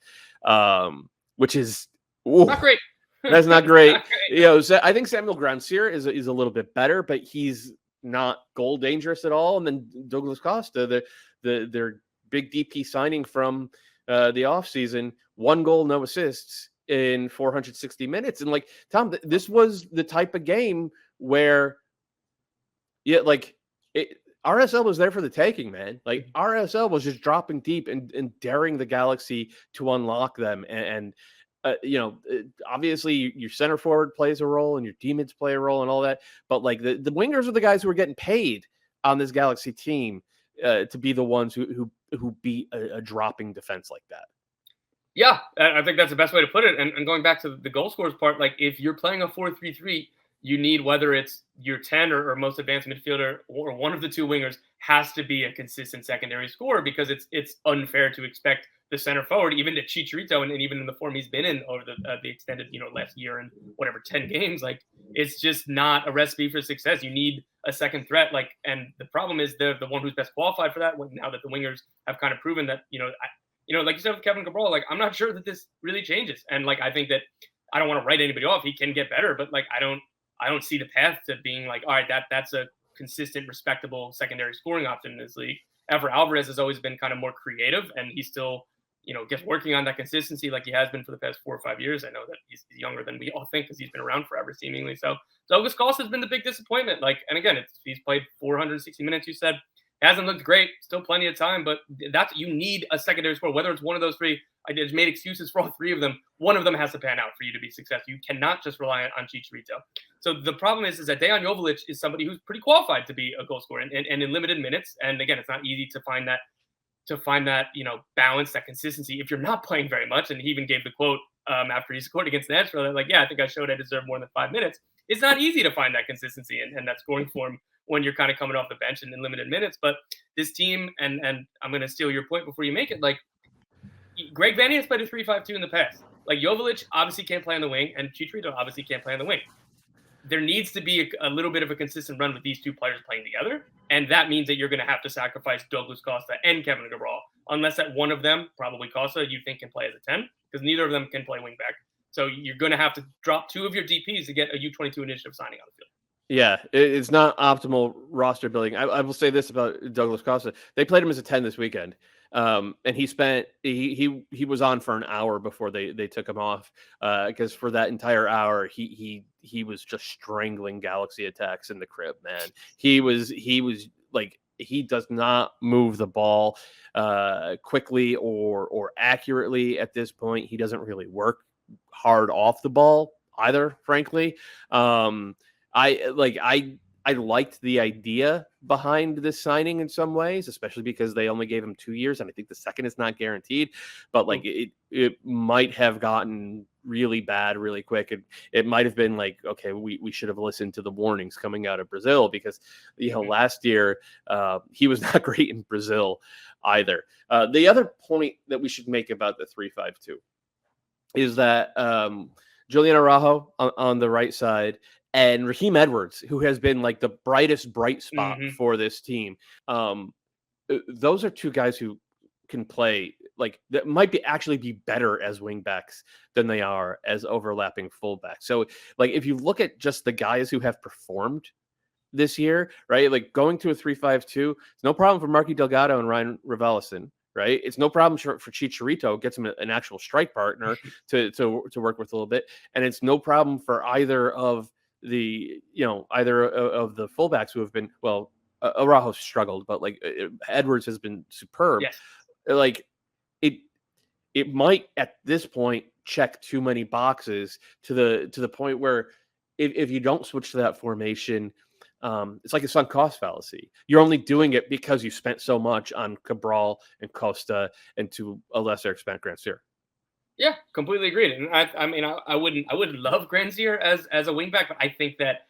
which is not great. That's not great. Not great. So I think Samuel Grandsir is a little bit better, but he's not goal dangerous at all. And then Douglas Costa, their big DP signing from the offseason, 1 goal, no assists in 460 minutes. And like, Tom, this was the type of game where RSL was there for the taking, man. Like, RSL was just dropping deep and daring the Galaxy to unlock them. And obviously your center forward plays a role and your D-mids play a role and all that. But like the wingers are the guys who are getting paid on this Galaxy team to be the ones who beat a dropping defense like that. Yeah, I think that's the best way to put it. And going back to the goal scorers part, like if you're playing a 4-3-3, you need, whether it's your 10 or most advanced midfielder or one of the 2 wingers, has to be a consistent secondary scorer, because it's unfair to expect the center forward, even to Chicharito, and even in the form he's been in over the extended last year and whatever 10 games, like it's just not a recipe for success. You need a second threat, like, and the problem is the one who's best qualified for that. Now that the wingers have kind of proven that like you said with Kevin Cabral, like I'm not sure that this really changes, and like I think that I don't want to write anybody off. He can get better, but like I don't see the path to being like, all right, that's a consistent, respectable secondary scoring option in this league. Efra Alvarez has always been kind of more creative, and he's still, just working on that consistency like he has been for the past 4 or 5 years. I know that he's younger than we all think because he's been around forever, seemingly. So Douglas Costa has been the big disappointment. Like, and again, he's played 460 minutes. You said hasn't looked great. Still plenty of time, but you need a secondary scorer. Whether it's one of those 3, I just made excuses for all 3 of them. One of them has to pan out for you to be successful. You cannot just rely on Chicharito. So the problem is that Dejan Joveljic is somebody who's pretty qualified to be a goal scorer and in limited minutes. And again, it's not easy to find that balance, that consistency if you're not playing very much. And he even gave the quote after he scored against Nashville, like, yeah, I think I showed I deserve more than 5 minutes. It's not easy to find that consistency and that scoring form when you're kind of coming off the bench and in limited minutes. But this team, and I'm going to steal your point before you make it, like Greg Vanney has played a 3-5-2 in the past. Like Joveljic obviously can't play on the wing, and Chicharito obviously can't play on the wing. There needs to be a little bit of a consistent run with these 2 players playing together, and that means that you're going to have to sacrifice Douglas Costa and Kevin Cabral, unless that one of them, probably Costa, you think can play as a 10, because neither of them can play wing back. So you're going to have to drop 2 of your DPs to get a U22 initiative signing on the field. Yeah, it's not optimal roster building. I will say this about Douglas Costa. They played him as a 10 this weekend. And he was on for an hour before they took him off, because for that entire hour he was just strangling Galaxy attacks in the crib, man. He was like, he does not move the ball quickly or accurately at this point. He doesn't really work hard off the ball either, frankly. I liked the idea behind this signing in some ways, especially because they only gave him 2 years, and I think the second is not guaranteed. But like it might have gotten really bad really quick, and it might have been like, okay, we should have listened to the warnings coming out of Brazil, because last year he was not great in Brazil either. The other point that we should make about the 3-5-2 is that Julian Araujo on the right side and Raheem Edwards, who has been like the bright spot for this team. Those are 2 guys who can play, like, that might actually be better as wing backs than they are as overlapping fullbacks. So like, if you look at just the guys who have performed this year, right? Like going to a 3-5-2, it's no problem for Marky Delgado and Ryan Raveloson. Right, it's no problem for Chicharito. Gets him an actual strike partner to work with a little bit, and it's no problem for either of the fullbacks who have been, well, Araujo struggled, but like Edwards has been superb. Yes. Like it might at this point check too many boxes to the point where if you don't switch to that formation, it's like a sunk cost fallacy. You're only doing it because you spent so much on Cabral and Costa, and to a lesser extent Grandsir. Yeah, completely agreed. And I mean, I wouldn't love Granzier as a wingback, but I think that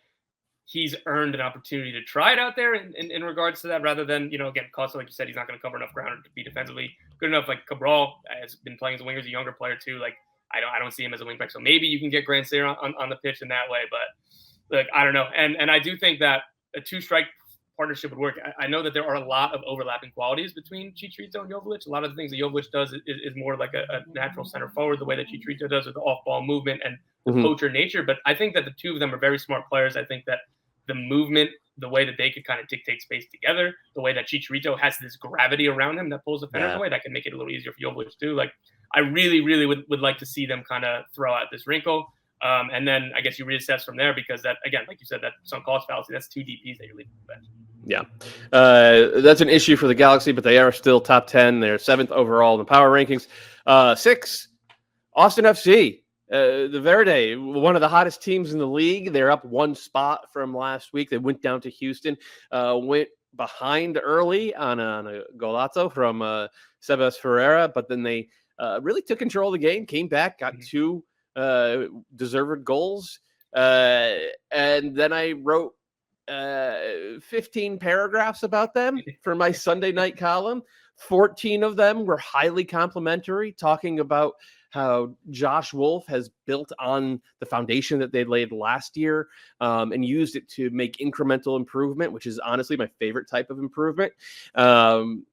he's earned an opportunity to try it out there in regards to that, rather than, again, Costa, like you said, he's not going to cover enough ground to be defensively good enough. Like Cabral has been playing as a winger, as a younger player too. Like I don't see him as a wingback. So maybe you can get Granzier on the pitch in that way, but like I don't know. And I do think that a two-strike partnership would work. I know that there are a lot of overlapping qualities between Chicharito and Jovic. A lot of the things that Jovic does is more like a natural center forward, the way that Chicharito does with the off-ball movement and the poacher nature. But I think that the two of them are very smart players. I think that the movement, the way that they could kind of dictate space together, the way that Chicharito has this gravity around him that pulls the defenders away, that can make it a little easier for Jovic too. Like, I really, really would like to see them kind of throw out this wrinkle. And then I guess you reassess from there, because that, again, like you said, that sunk cost fallacy, that's two DPs that you're leaving the bench. Yeah. That's an issue for the Galaxy, but they are still top 10. They're 7th overall in the power rankings. 6, Austin FC. The Verde, one of the hottest teams in the league. They're up 1 spot from last week. They went down to Houston, went behind early on a golazo from Sebas Ferreira, but then they really took control of the game, came back, got 2 deserved goals. And then I wrote 15 paragraphs about them for my Sunday night column. 14 of them were highly complimentary, talking about how Josh Wolf has built on the foundation that they laid last year, and used it to make incremental improvement, which is honestly my favorite type of improvement. And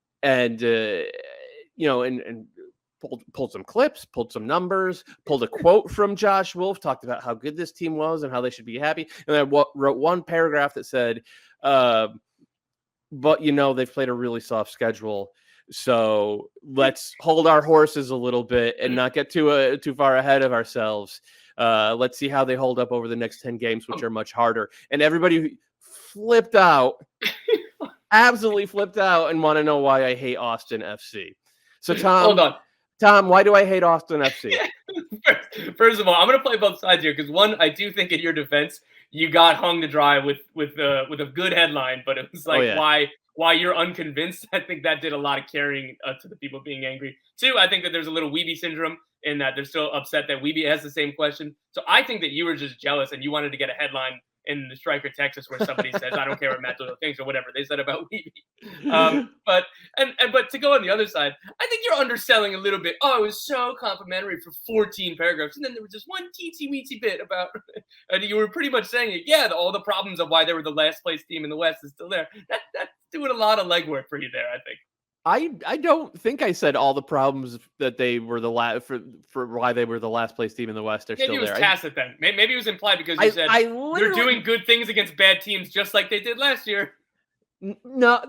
pulled some clips, pulled some numbers, pulled a quote from Josh Wolf, talked about how good this team was and how they should be happy. And I wrote 1 paragraph that said, but they've played a really soft schedule, so let's hold our horses a little bit and not get too far ahead of ourselves. Let's see how they hold up over the next 10 games, which are much harder. And everybody flipped out, absolutely flipped out, and want to know why I hate Austin FC. So Tom, why do I hate Austin FC? First of all, I'm going to play both sides here, because one, I do think in your defense, you got hung to dry with a good headline, but it was like, why you're unconvinced. I think that did a lot of carrying to the people being angry. 2, I think that there's a little Weeby syndrome in that they're still upset that Weeby has the same question. So I think that you were just jealous and you wanted to get a headline in the Striker, Texas, where somebody says, I don't care what Matt Doyle thinks, or whatever they said about Weeby. But to go on the other side, I think you're underselling a little bit. Oh, it was so complimentary for 14 paragraphs. And then there was just one teensy-weensy bit about, and you were pretty much saying it. Yeah, all the problems of why they were the last place team in the West is still there. That's doing a lot of legwork for you there, I think. I don't think I said all the problems that they were the last for why they were the last place team in the West are still there. Maybe it was tacit then. Maybe it was implied, because you said they're doing good things against bad teams just like they did last year. No.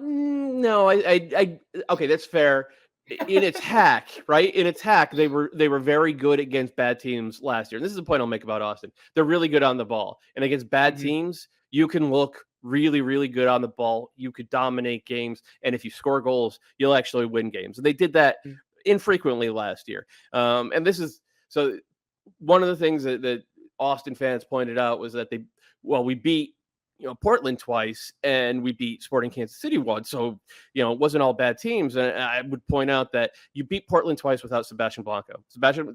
Okay, that's fair. In attack, right? In attack, they were very good against bad teams last year. And this is the point I'll make about Austin. They're really good on the ball, and against bad teams, you can look really, really good on the ball. You could dominate games, and if you score goals, you'll actually win games. And they did that infrequently last year. And this is so one of the things that Austin fans pointed out was that we beat Portland twice, and we beat Sporting Kansas City once. So, it wasn't all bad teams. And I would point out that you beat Portland twice without Sebastian Blanco.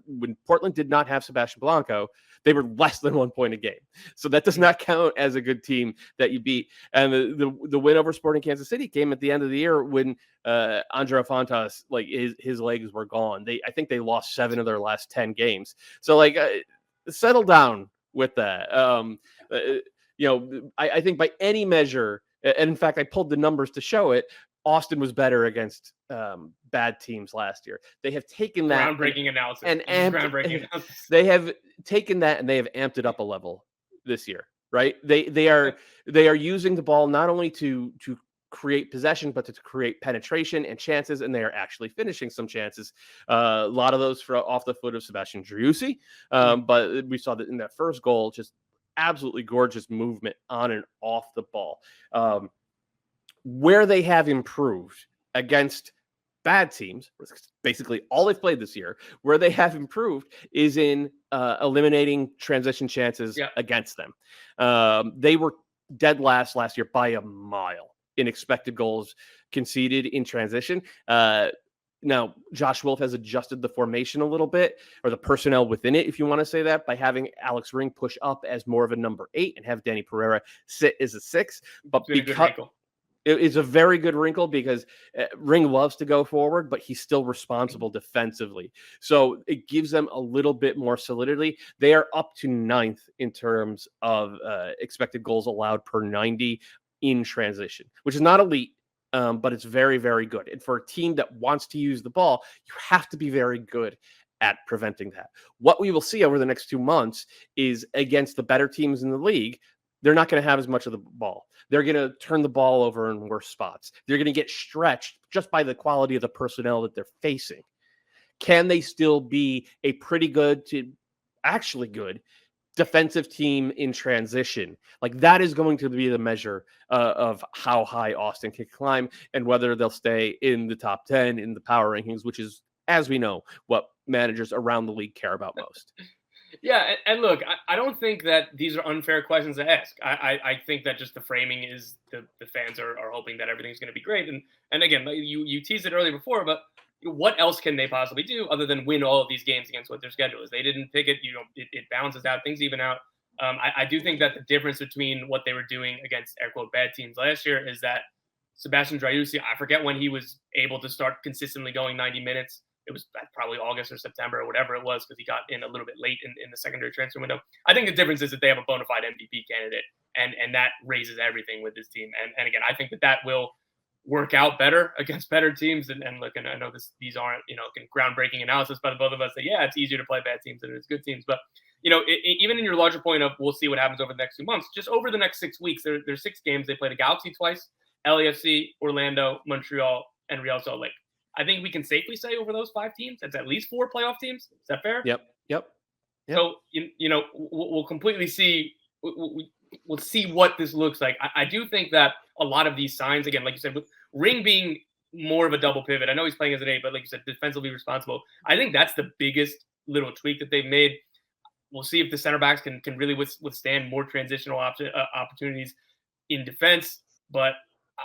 When Portland did not have Sebastian Blanco, they were less than 1 point a game. So that does not count as a good team that you beat. And the win over Sporting Kansas City came at the end of the year when Andrea Fontas, like his legs were gone. I think they lost 7 of their last 10 games. So settle down with that. I think by any measure, and in fact, I pulled the numbers to show it, Austin was better against bad teams last year. They have taken that groundbreaking analysis, They have taken that and they have amped it up a level this year, right? They are using the ball not only to create possession, but to create penetration and chances, and they are actually finishing some chances. A lot of those off the foot of Sebastian Driussi, but we saw that in that first goal, just absolutely gorgeous movement on and off the ball. Where they have improved against bad teams, basically all they've played this year, where they have improved is in eliminating transition chances against them. They were dead last year by a mile in expected goals conceded in transition. Now, Josh Wolf has adjusted the formation a little bit, or the personnel within it, if you want to say that, by having Alex Ring push up as more of a number 8 and have Danny Pereira sit as a 6. But because it is a very good wrinkle, because Ring loves to go forward, but he's still responsible defensively. So it gives them a little bit more solidity. They are up to 9th in terms of expected goals allowed per 90 in transition, which is not elite. But it's very, very good. And for a team that wants to use the ball, you have to be very good at preventing that. What we will see over the next 2 months is, against the better teams in the league, they're not going to have as much of the ball. They're going to turn the ball over in worse spots. They're going to get stretched just by the quality of the personnel that they're facing. Can they still be a pretty good to actually good defensive team in transition? Like, that is going to be the measure of how high Austin can climb, and whether they'll stay in the top 10 in the power rankings, which is, as we know, what managers around the league care about most. Yeah, and look, I don't think that these are unfair questions to ask. I think that just the framing is the fans are hoping that everything's going to be great. And again, you teased it earlier before, but what else can they possibly do other than win all of these games against what their schedule is? They didn't pick it. It balances out. Things even out. I do think that the difference between what they were doing against air quote bad teams last year is that Sebastian Driussi, I forget when he was able to start consistently going 90 minutes. It was probably August or September or whatever it was, because he got in a little bit late in the secondary transfer window. I think the difference is that they have a bona fide MVP candidate, and that raises everything with this team. And again, I think that will work out better against better teams. And look, and I know these aren't, groundbreaking analysis by the both of us, that, yeah, it's easier to play bad teams than it is good teams. But, even in your larger point of we'll see what happens over the next 2 months, just over the next 6 weeks, there's 6 games. They play the Galaxy twice, LAFC, Orlando, Montreal, and Real Salt Lake. I think we can safely say over those 5 teams, that's at least 4 playoff teams. Is that fair? Yep. So, we'll completely see. We'll see what this looks like. I do think that a lot of these signs, again, like you said, with Ring being more of a double pivot, I know he's playing as an 8, but like you said, defensively responsible. I think that's the biggest little tweak that they've made. We'll see if the center backs can really withstand more transitional opportunities in defense. But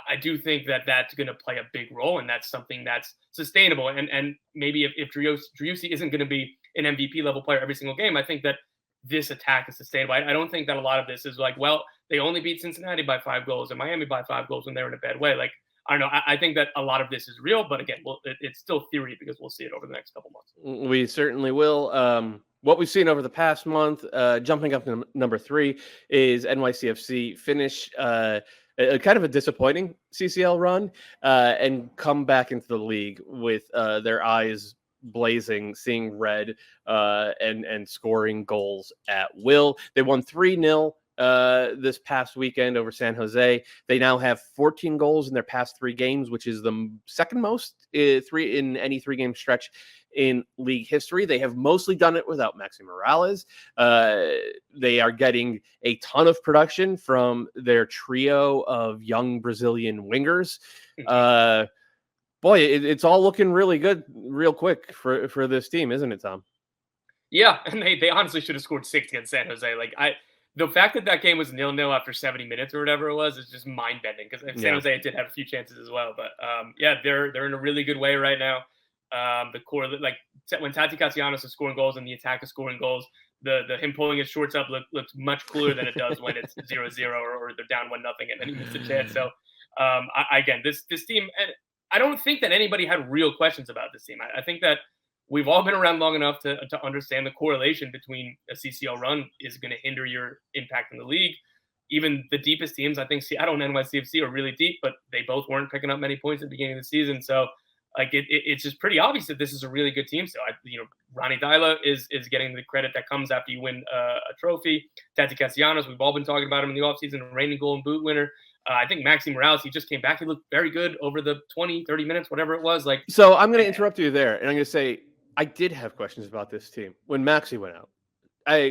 I do think that that's going to play a big role, and that's something that's sustainable. And maybe if Driussi isn't going to be an MVP level player every single game, I think that this attack is sustainable. I don't think that a lot of this is like, well, they only beat Cincinnati by 5 goals and Miami by 5 goals when they're in a bad way. Like, I don't know. I think that a lot of this is real, but again, it's still theory, because we'll see it over the next couple months. We certainly will. What we've seen over the past month, jumping up to number 3, is NYCFC finish a kind of a disappointing CCL run and come back into the league with their eyes blazing, seeing red, and scoring goals at will. They won 3-0 this past weekend over San Jose. They now have 14 goals in their past 3 games, which is the second most in any 3-game stretch in league history. They have mostly done it without Maxi Morales. They are getting a ton of production from their trio of young Brazilian wingers. Boy, it's all looking really good real quick for this team, isn't it, Tom? Yeah, and they honestly should have scored 6 against San Jose. The fact that game was 0-0 after 70 minutes or whatever it was is just mind-bending, because San Jose did have a few chances as well. But they're in a really good way right now. The core, like when Tati Castellanos is scoring goals and the attack is scoring goals, the him pulling his shorts up looks much cooler than it does when it's 0-0 or they're down 1-0 and then he missed a chance. So again, this team, and I don't think that anybody had real questions about this team. I think that we've all been around long enough to understand the correlation between a CCL run is going to hinder your impact in the league. Even the deepest teams, I think Seattle and NYCFC are really deep, but they both weren't picking up many points at the beginning of the season. So it's just pretty obvious that this is a really good team. So Ronnie Dyla is getting the credit that comes after you win a trophy. Tati Castellanos, we've all been talking about him in the offseason, reigning Golden Boot winner. I think Maxi Morales, he just came back. He looked very good over the 20, 30 minutes, whatever it was. So I'm going to interrupt you there, and I'm going to say I did have questions about this team when Maxi went out.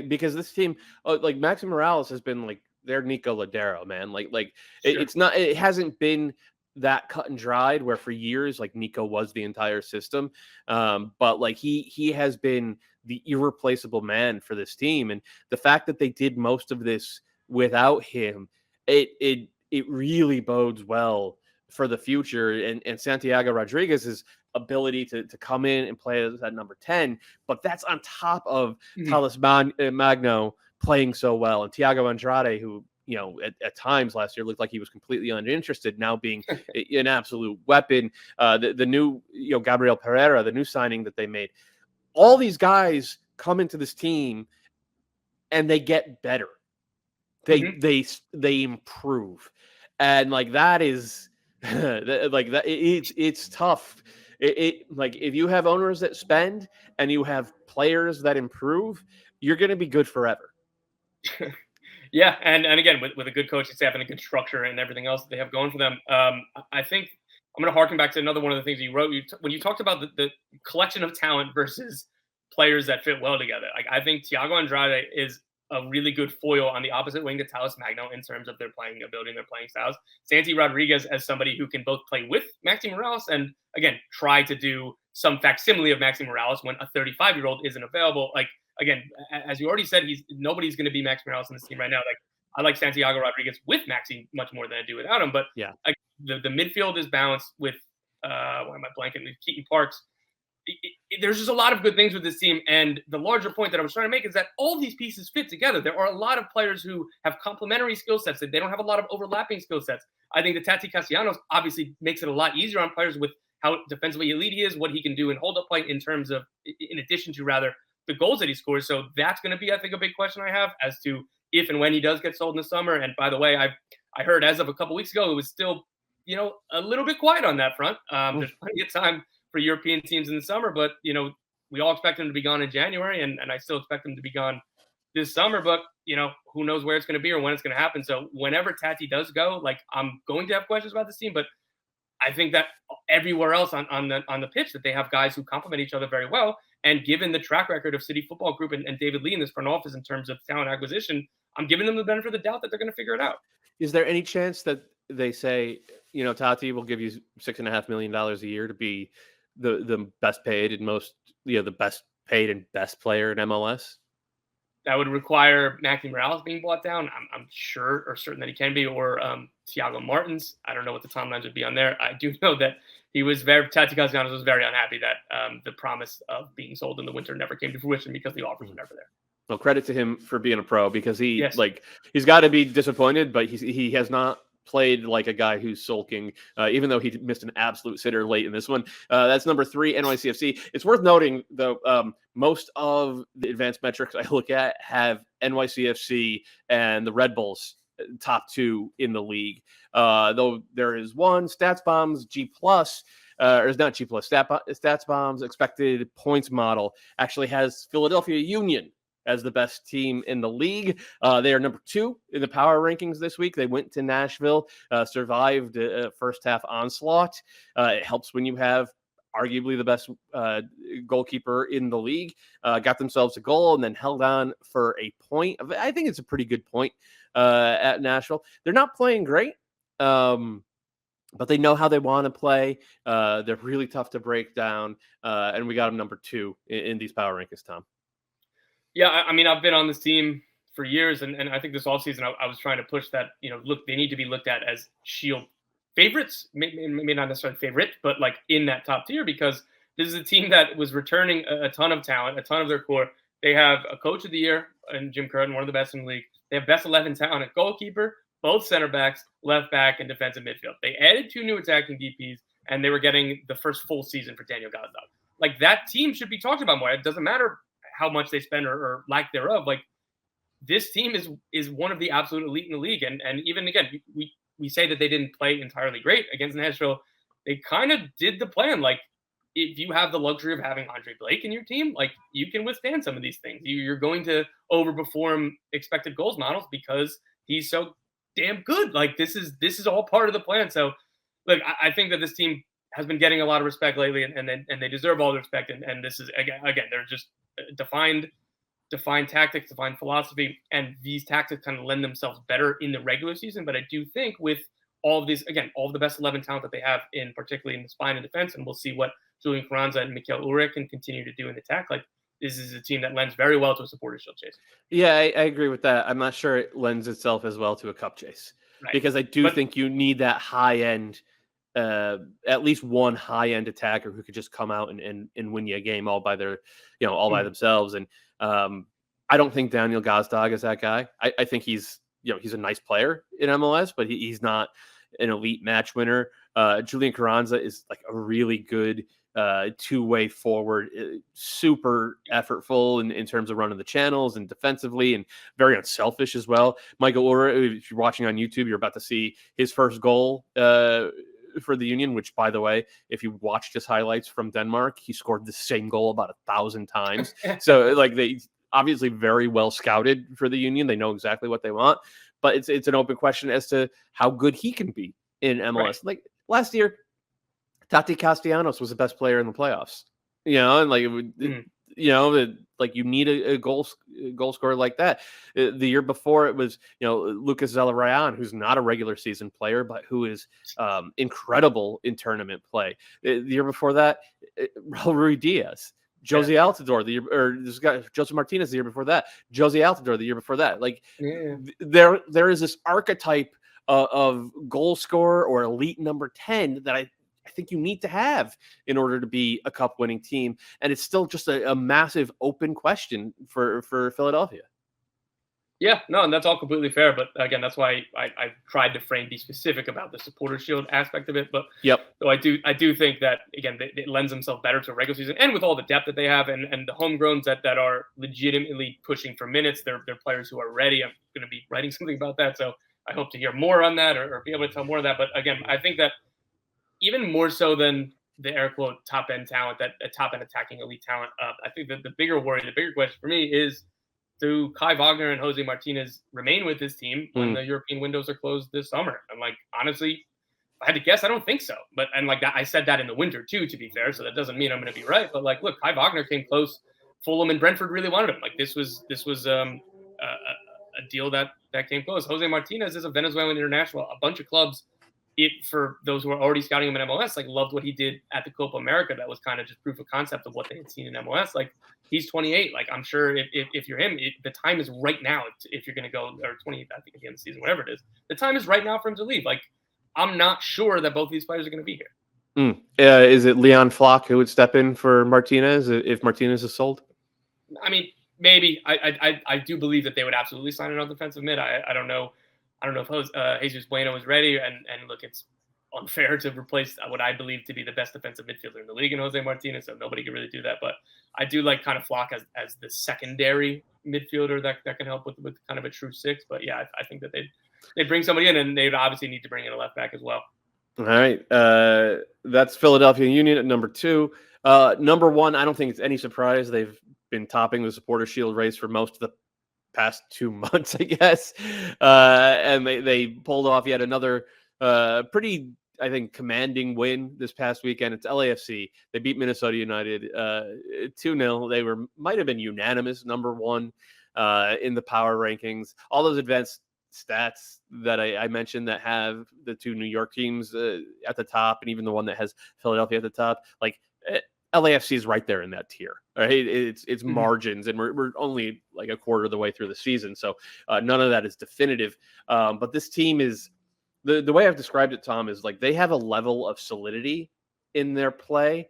Because this team, Maxi Morales has been like their Nico Ladero, man. Sure. It hasn't been that cut and dried where for years Nico was the entire system, but he has been the irreplaceable man for this team, and the fact that they did most of this without him, it really bodes well for the future, and Santiago Rodriguez's ability to come in and play as that number 10, but that's on top of Thales Magno playing so well, and Thiago Andrade, who at times last year looked like he was completely uninterested, now being an absolute weapon. The new Gabriel Pereira, the new signing that they made. All these guys come into this team and they get better. They improve, and like that is like that. It's tough. Like if you have owners that spend and you have players that improve, you're going to be good forever. Yeah, and again, with a good coaching staff and a good structure and everything else that they have going for them, I think I'm going to harken back to another one of the things you wrote. When you talked about the collection of talent versus players that fit well together, like I think Thiago Andrade is a really good foil on the opposite wing to Thales Magno in terms of their playing ability and their playing styles. Santi Rodriguez as somebody who can both play with Maxi Morales and, again, try to do some facsimile of Maxi Morales when a 35-year-old isn't available. Like, again, as you already said, nobody's going to be Maxi Morales in this team right now. Like, I like Santiago Rodriguez with Maxi much more than I do without him. But yeah, the midfield is balanced with, why am I blanking? Keaton Parks. There's just a lot of good things with this team. And the larger point that I was trying to make is that all these pieces fit together. There are a lot of players who have complementary skill sets. That they don't have a lot of overlapping skill sets. I think that Tati Castellanos obviously makes it a lot easier on players with how defensively elite he is, what he can do in hold-up play in terms of, in addition to rather, the goals that he scores. So that's going to be, I think, a big question I have as to if and when he does get sold in the summer. And by the way, I heard as of a couple weeks ago, it was still, a little bit quiet on that front. There's plenty of time for European teams in the summer, but we all expect them to be gone in January, and I still expect them to be gone this summer. But who knows where it's going to be or when it's going to happen. So whenever Tati does go, like I'm going to have questions about this team, but I think that everywhere else on the pitch that they have guys who complement each other very well. And given the track record of City Football Group and David Lee in this front office in terms of talent acquisition, I'm giving them the benefit of the doubt that they're going to figure it out. Is there any chance that they say, Tati will give you $6.5 million a year to be the best paid and most, the best paid and best player in MLS? That would require Maxi Morales being brought down. I'm sure or certain that he can be, or Thiago Martins. I don't know what the timelines would be on there. I do know that Tati Castellanos was very unhappy that the promise of being sold in the winter never came to fruition because the offers were never there. Well, credit to him for being a pro, because he's got to be disappointed, but he has not played like a guy who's sulking, even though he missed an absolute sitter late in this one. That's number 3, NYCFC. It's worth noting, though, most of the advanced metrics I look at have NYCFC and the Red Bulls top 2 in the league. Though there is one, StatsBomb's G+, or it's not G+, StatsBomb's expected points model actually has Philadelphia Union as the best team in the league. They are number 2 in the power rankings this week. They went to Nashville, survived a first half onslaught. It helps when you have arguably the best goalkeeper in the league. Got themselves a goal and then held on for a point. I think it's a pretty good point at Nashville. They're not playing great, but they know how they want to play. They're really tough to break down, and we got them number 2 in these power rankings, Tom. Yeah, I mean, I've been on this team for years, and I think this offseason I was trying to push that, look, they need to be looked at as Shield favorites, maybe not necessarily favorite, but like in that top tier, because this is a team that was returning a ton of talent, a ton of their core. They have a coach of the year in Jim Curtin, one of the best in the league. They have best 11 talent at goalkeeper, both center backs, left back, and defensive midfield. They added 2 new attacking DPs, and they were getting the first full season for Daniel Gazdag. Like, that team should be talked about more. It doesn't matter how much they spend or lack thereof. Like, this team is one of the absolute elite in the league. And even again, we say that they didn't play entirely great against Nashville. They kind of did the plan. Like, if you have the luxury of having Andre Blake in your team, like, you can withstand some of these things. You're going to overperform expected goals models because he's so damn good. Like, this is all part of the plan. So, look, I think that this team has been getting a lot of respect lately, and they deserve all the respect. And this is again, they're just defined tactics, defined philosophy, and these tactics kind of lend themselves better in the regular season. But I do think with all of these, again, all of the best 11 talent that they have in particularly in the spine and defense, and we'll see what Julian Carranza and Mikel Ulrich can continue to do in attack. Like, this is a team that lends very well to a supporter shield chase. Yeah, I agree with that. I'm not sure it lends itself as well to a cup chase, right? Because I do think you need that high end at least one high end attacker who could just come out and win you a game all by by themselves. And I don't think Daniel Gazdag is that guy. I think he's a nice player in MLS, but he's not an elite match winner. Julian Carranza is like a really good two-way forward, super effortful in terms of running the channels and defensively, and very unselfish as well. Michael Ura, if you're watching on YouTube, you're about to see his first goal for the Union, which, by the way, if you watched his highlights from Denmark, he scored the same goal about 1,000 times. So like they obviously very well scouted for the Union. They know exactly what they want, but it's an open question as to how good he can be in MLS. Right. Like last year, Tati Castellanos was the best player in the playoffs, and like, like you need a goal scorer like that. The year before it was, Lucas Zelarayan, who's not a regular season player, but who is incredible in tournament play. The year before that, Raul Ruiz Diaz, Josie Altidore, this guy Joseph Martinez the year before that, Josie Altidore the year before that. Like there is this archetype of goal scorer or elite number 10 that I think you need to have in order to be a cup winning team. And it's still just a massive open question for Philadelphia. Yeah, no, and that's all completely fair. But again, that's why I tried to be specific about the supporter shield aspect of it. But so I do think that, again, it lends themselves better to a regular season, and with all the depth that they have and the homegrowns that are legitimately pushing for minutes, they're players who are ready. I'm going to be writing something about that. So I hope to hear more on that or be able to tell more of that. But again, I think that even more so than the air quote top end talent, that top end attacking elite talent, I think that the bigger question for me is, do Kai Wagner and Jose Martinez remain with this team when the European windows are closed this summer? And like, honestly, if I had to guess, I don't think so. But I said that in the winter too, to be fair. So that doesn't mean I'm going to be right. But like, look, Kai Wagner came close. Fulham and Brentford really wanted him. Like this was a deal that came close. Jose Martinez is a Venezuelan international. A bunch of clubs, for those who are already scouting him in MLS, like loved what he did at the Copa America. That was kind of just proof of concept of what they had seen in MLS. Like he's 28. Like I'm sure if you're him, the time is right now. If you're going to go, or 28, I think at the end of the season, whatever it is, the time is right now for him to leave. Like I'm not sure that both of these players are going to be here. Is it Leon Flock who would step in for Martinez if Martinez is sold? I mean, maybe. I do believe that they would absolutely sign another defensive mid. I don't know. I don't know if Jesus Bueno is ready. And look, it's unfair to replace what I believe to be the best defensive midfielder in the league in Jose Martinez, so nobody can really do that. But I do like kind of Flock as the secondary midfielder that can help with kind of a true six. But yeah, I think that they'd bring somebody in, and they'd obviously need to bring in a left back as well. All right. That's Philadelphia Union at number 2. Number 1, I don't think it's any surprise. They've been topping the supporter shield race for most of the past 2 months, I guess. And they pulled off yet another pretty, I think, commanding win this past weekend. It's LAFC. They beat Minnesota United 2-0. They might have been unanimous number 1 in the power rankings. All those advanced stats that I mentioned that have the 2 New York teams at the top, and even the one that has Philadelphia at the top, like LAFC is right there in that tier. Right? It's margins, and we're only like a quarter of the way through the season, so none of that is definitive. But this team is the way I've described it, Tom, is like they have a level of solidity in their play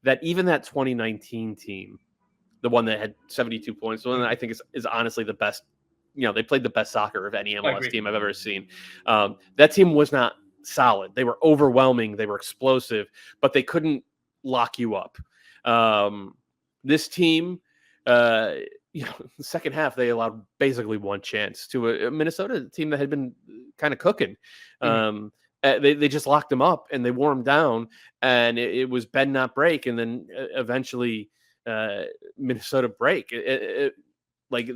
that even that 2019 team, the one that had 72 points, the one that I think is honestly the best. They played the best soccer of any MLS team I've ever seen. That team was not solid. They were overwhelming. They were explosive, but they couldn't lock you up. This team, the second half, they allowed basically one chance to a Minnesota team that had been kind of cooking. They just locked them up and they wore them down, and it was bend not break, and then eventually Minnesota break. Like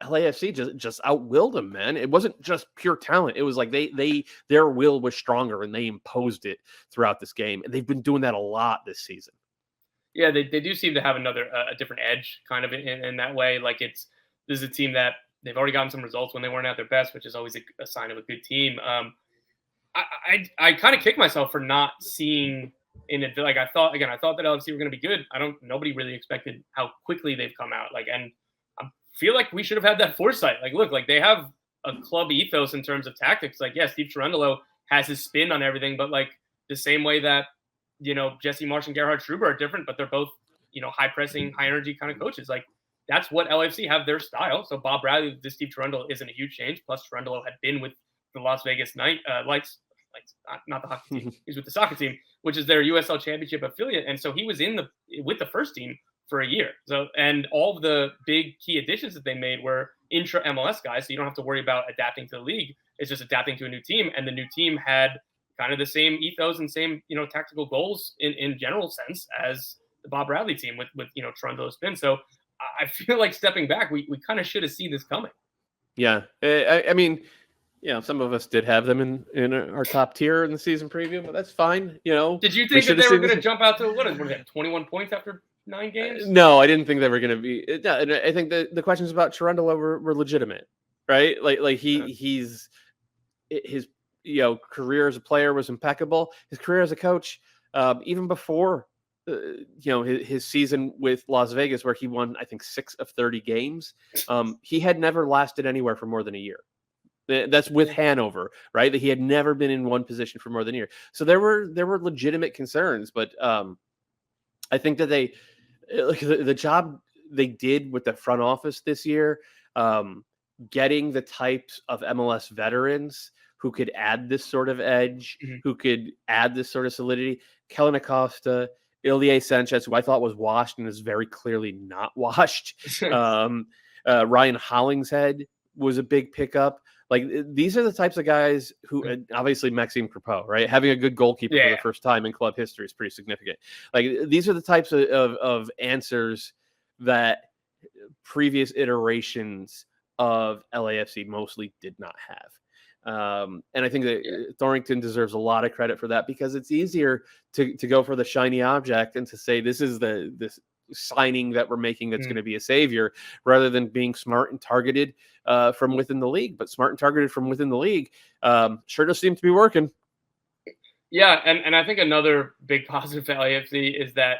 LAFC just outwilled them, man. It wasn't just pure talent. It was like their will was stronger and they imposed it throughout this game. And they've been doing that a lot this season. Yeah, they do seem to have a different edge kind of in that way. Like this is a team that they've already gotten some results when they weren't at their best, which is always a sign of a good team. I kind of kick myself for not seeing in it. Like I thought that LFC were going to be good. Nobody really expected how quickly they've come out. And I feel like we should have had that foresight. Like, look, like they have a club ethos in terms of tactics. Like, yeah, Steve Cherundolo has his spin on everything, but like the same way that, Jesse Marsch and Gerhard Struber are different, but they're both, high pressing, high energy kind of coaches. Like, that's what LAFC have their style. So Bob Bradley to Steve Cherundolo isn't a huge change. Plus Cherundolo had been with the Las Vegas Lights, not the hockey team. He's with the soccer team, which is their USL Championship affiliate. And so he was with the first team for a year. So, and all of the big key additions that they made were intra MLS guys. So you don't have to worry about adapting to the league. It's just adapting to a new team. And the new team had kind of the same ethos and same, tactical goals in general sense as the Bob Bradley team with Cherundolo's spin. So I feel like stepping back, we kind of should have seen this coming. Yeah. I mean, some of us did have them in our top tier in the season preview, but that's fine. Did you think that they were going to jump out to what is that, 21 points after 9 games? No, I didn't think they were going to be. And I think the questions about Cherundolo were legitimate, right? Like his career as a player was impeccable. His career as a coach, even before his season with Las Vegas, where he won, I think, 6 of 30 games, he had never lasted anywhere for more than a year. That's with Hanover, right? That he had never been in one position for more than a year. So there were legitimate concerns, but I think that the job they did with the front office this year, getting the types of MLS veterans who could add this sort of edge, who could add this sort of solidity. Kellen Acosta, Ilie Sanchez, who I thought was washed and is very clearly not washed. Ryan Hollingshead was a big pickup. Like, these are the types of guys who, obviously Maxime Crepeau, right? Having a good goalkeeper for the first time in club history is pretty significant. Like, these are the types of answers that previous iterations of LAFC mostly did not have. And I think that Thornton deserves a lot of credit for that, because it's easier to go for the shiny object and to say, this is this signing that we're making that's going to be a savior, rather than being smart and targeted from within the league. But smart and targeted from within the league sure does seem to be working. Yeah, and I think another big positive for LAFC is that,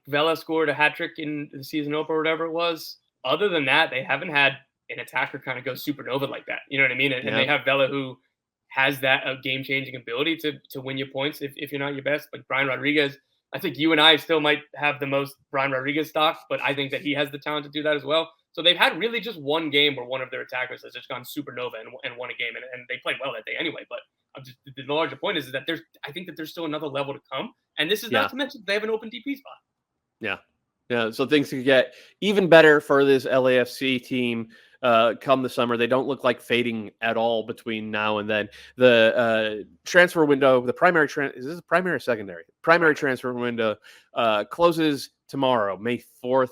Vela scored a hat trick in the season opener or whatever it was. Other than that, they haven't had an attacker kind of go supernova like that. You know what I mean? And they have Vela, who has that game-changing ability to win you points if you're not your best. Like Brian Rodriguez, I think you and I still might have the most Brian Rodriguez stock, but I think that he has the talent to do that as well. So they've had really just one game where one of their attackers has just gone supernova and won a game, and they played well that day anyway. But the larger point is that I think that there's still another level to come, and this is not to mention they have an open DP spot. Yeah. So things could get even better for this LAFC team come the summer. They don't look like fading at all between now and then. The transfer window, the primary is this primary or secondary? Primary transfer window closes tomorrow, May 4th.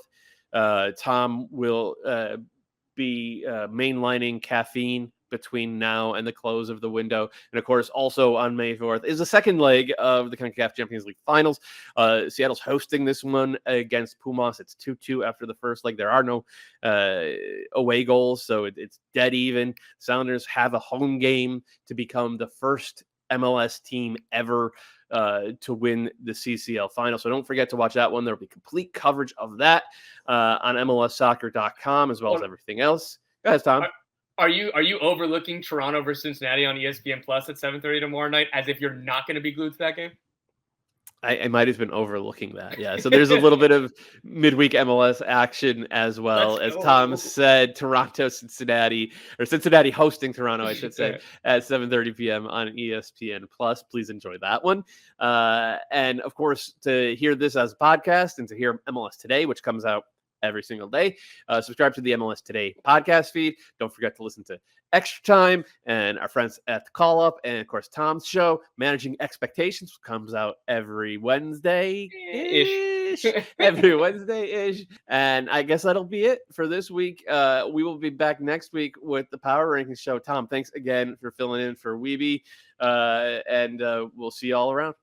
Tom will be mainlining Caffeine between now and the close of the window. And of course, also on May 4th is the second leg of the CONCACAF Champions League finals. Seattle's hosting this one against Pumas. It's 2-2 after the first leg. There are no away goals, so it's dead even. Sounders have a home game to become the first MLS team ever to win the CCL final. So don't forget to watch that one. There'll be complete coverage of that on MLSsoccer.com, as well as everything else. Go ahead, Tom. Are you overlooking Toronto versus Cincinnati on ESPN Plus at 7:30 tomorrow night, as if you're not going to be glued to that game? I might have been overlooking that. Yeah. So there's a little bit of midweek MLS action as well. As Tom said, Cincinnati hosting Toronto, I should say, at 7:30 p.m. on ESPN Plus. Please enjoy that one. And of course, to hear this as a podcast and to hear MLS Today, which comes out every single day, subscribe to the MLS Today podcast feed. Don't forget to listen to Extra Time and our friends at the Call Up, and of course Tom's show, Managing Expectations, comes out every Wednesday ish. Every Wednesday ish. And I guess that'll be it for this week. We will be back next week with the Power Rankings show. Tom, thanks again for filling in for Weeby, and we'll see you all around.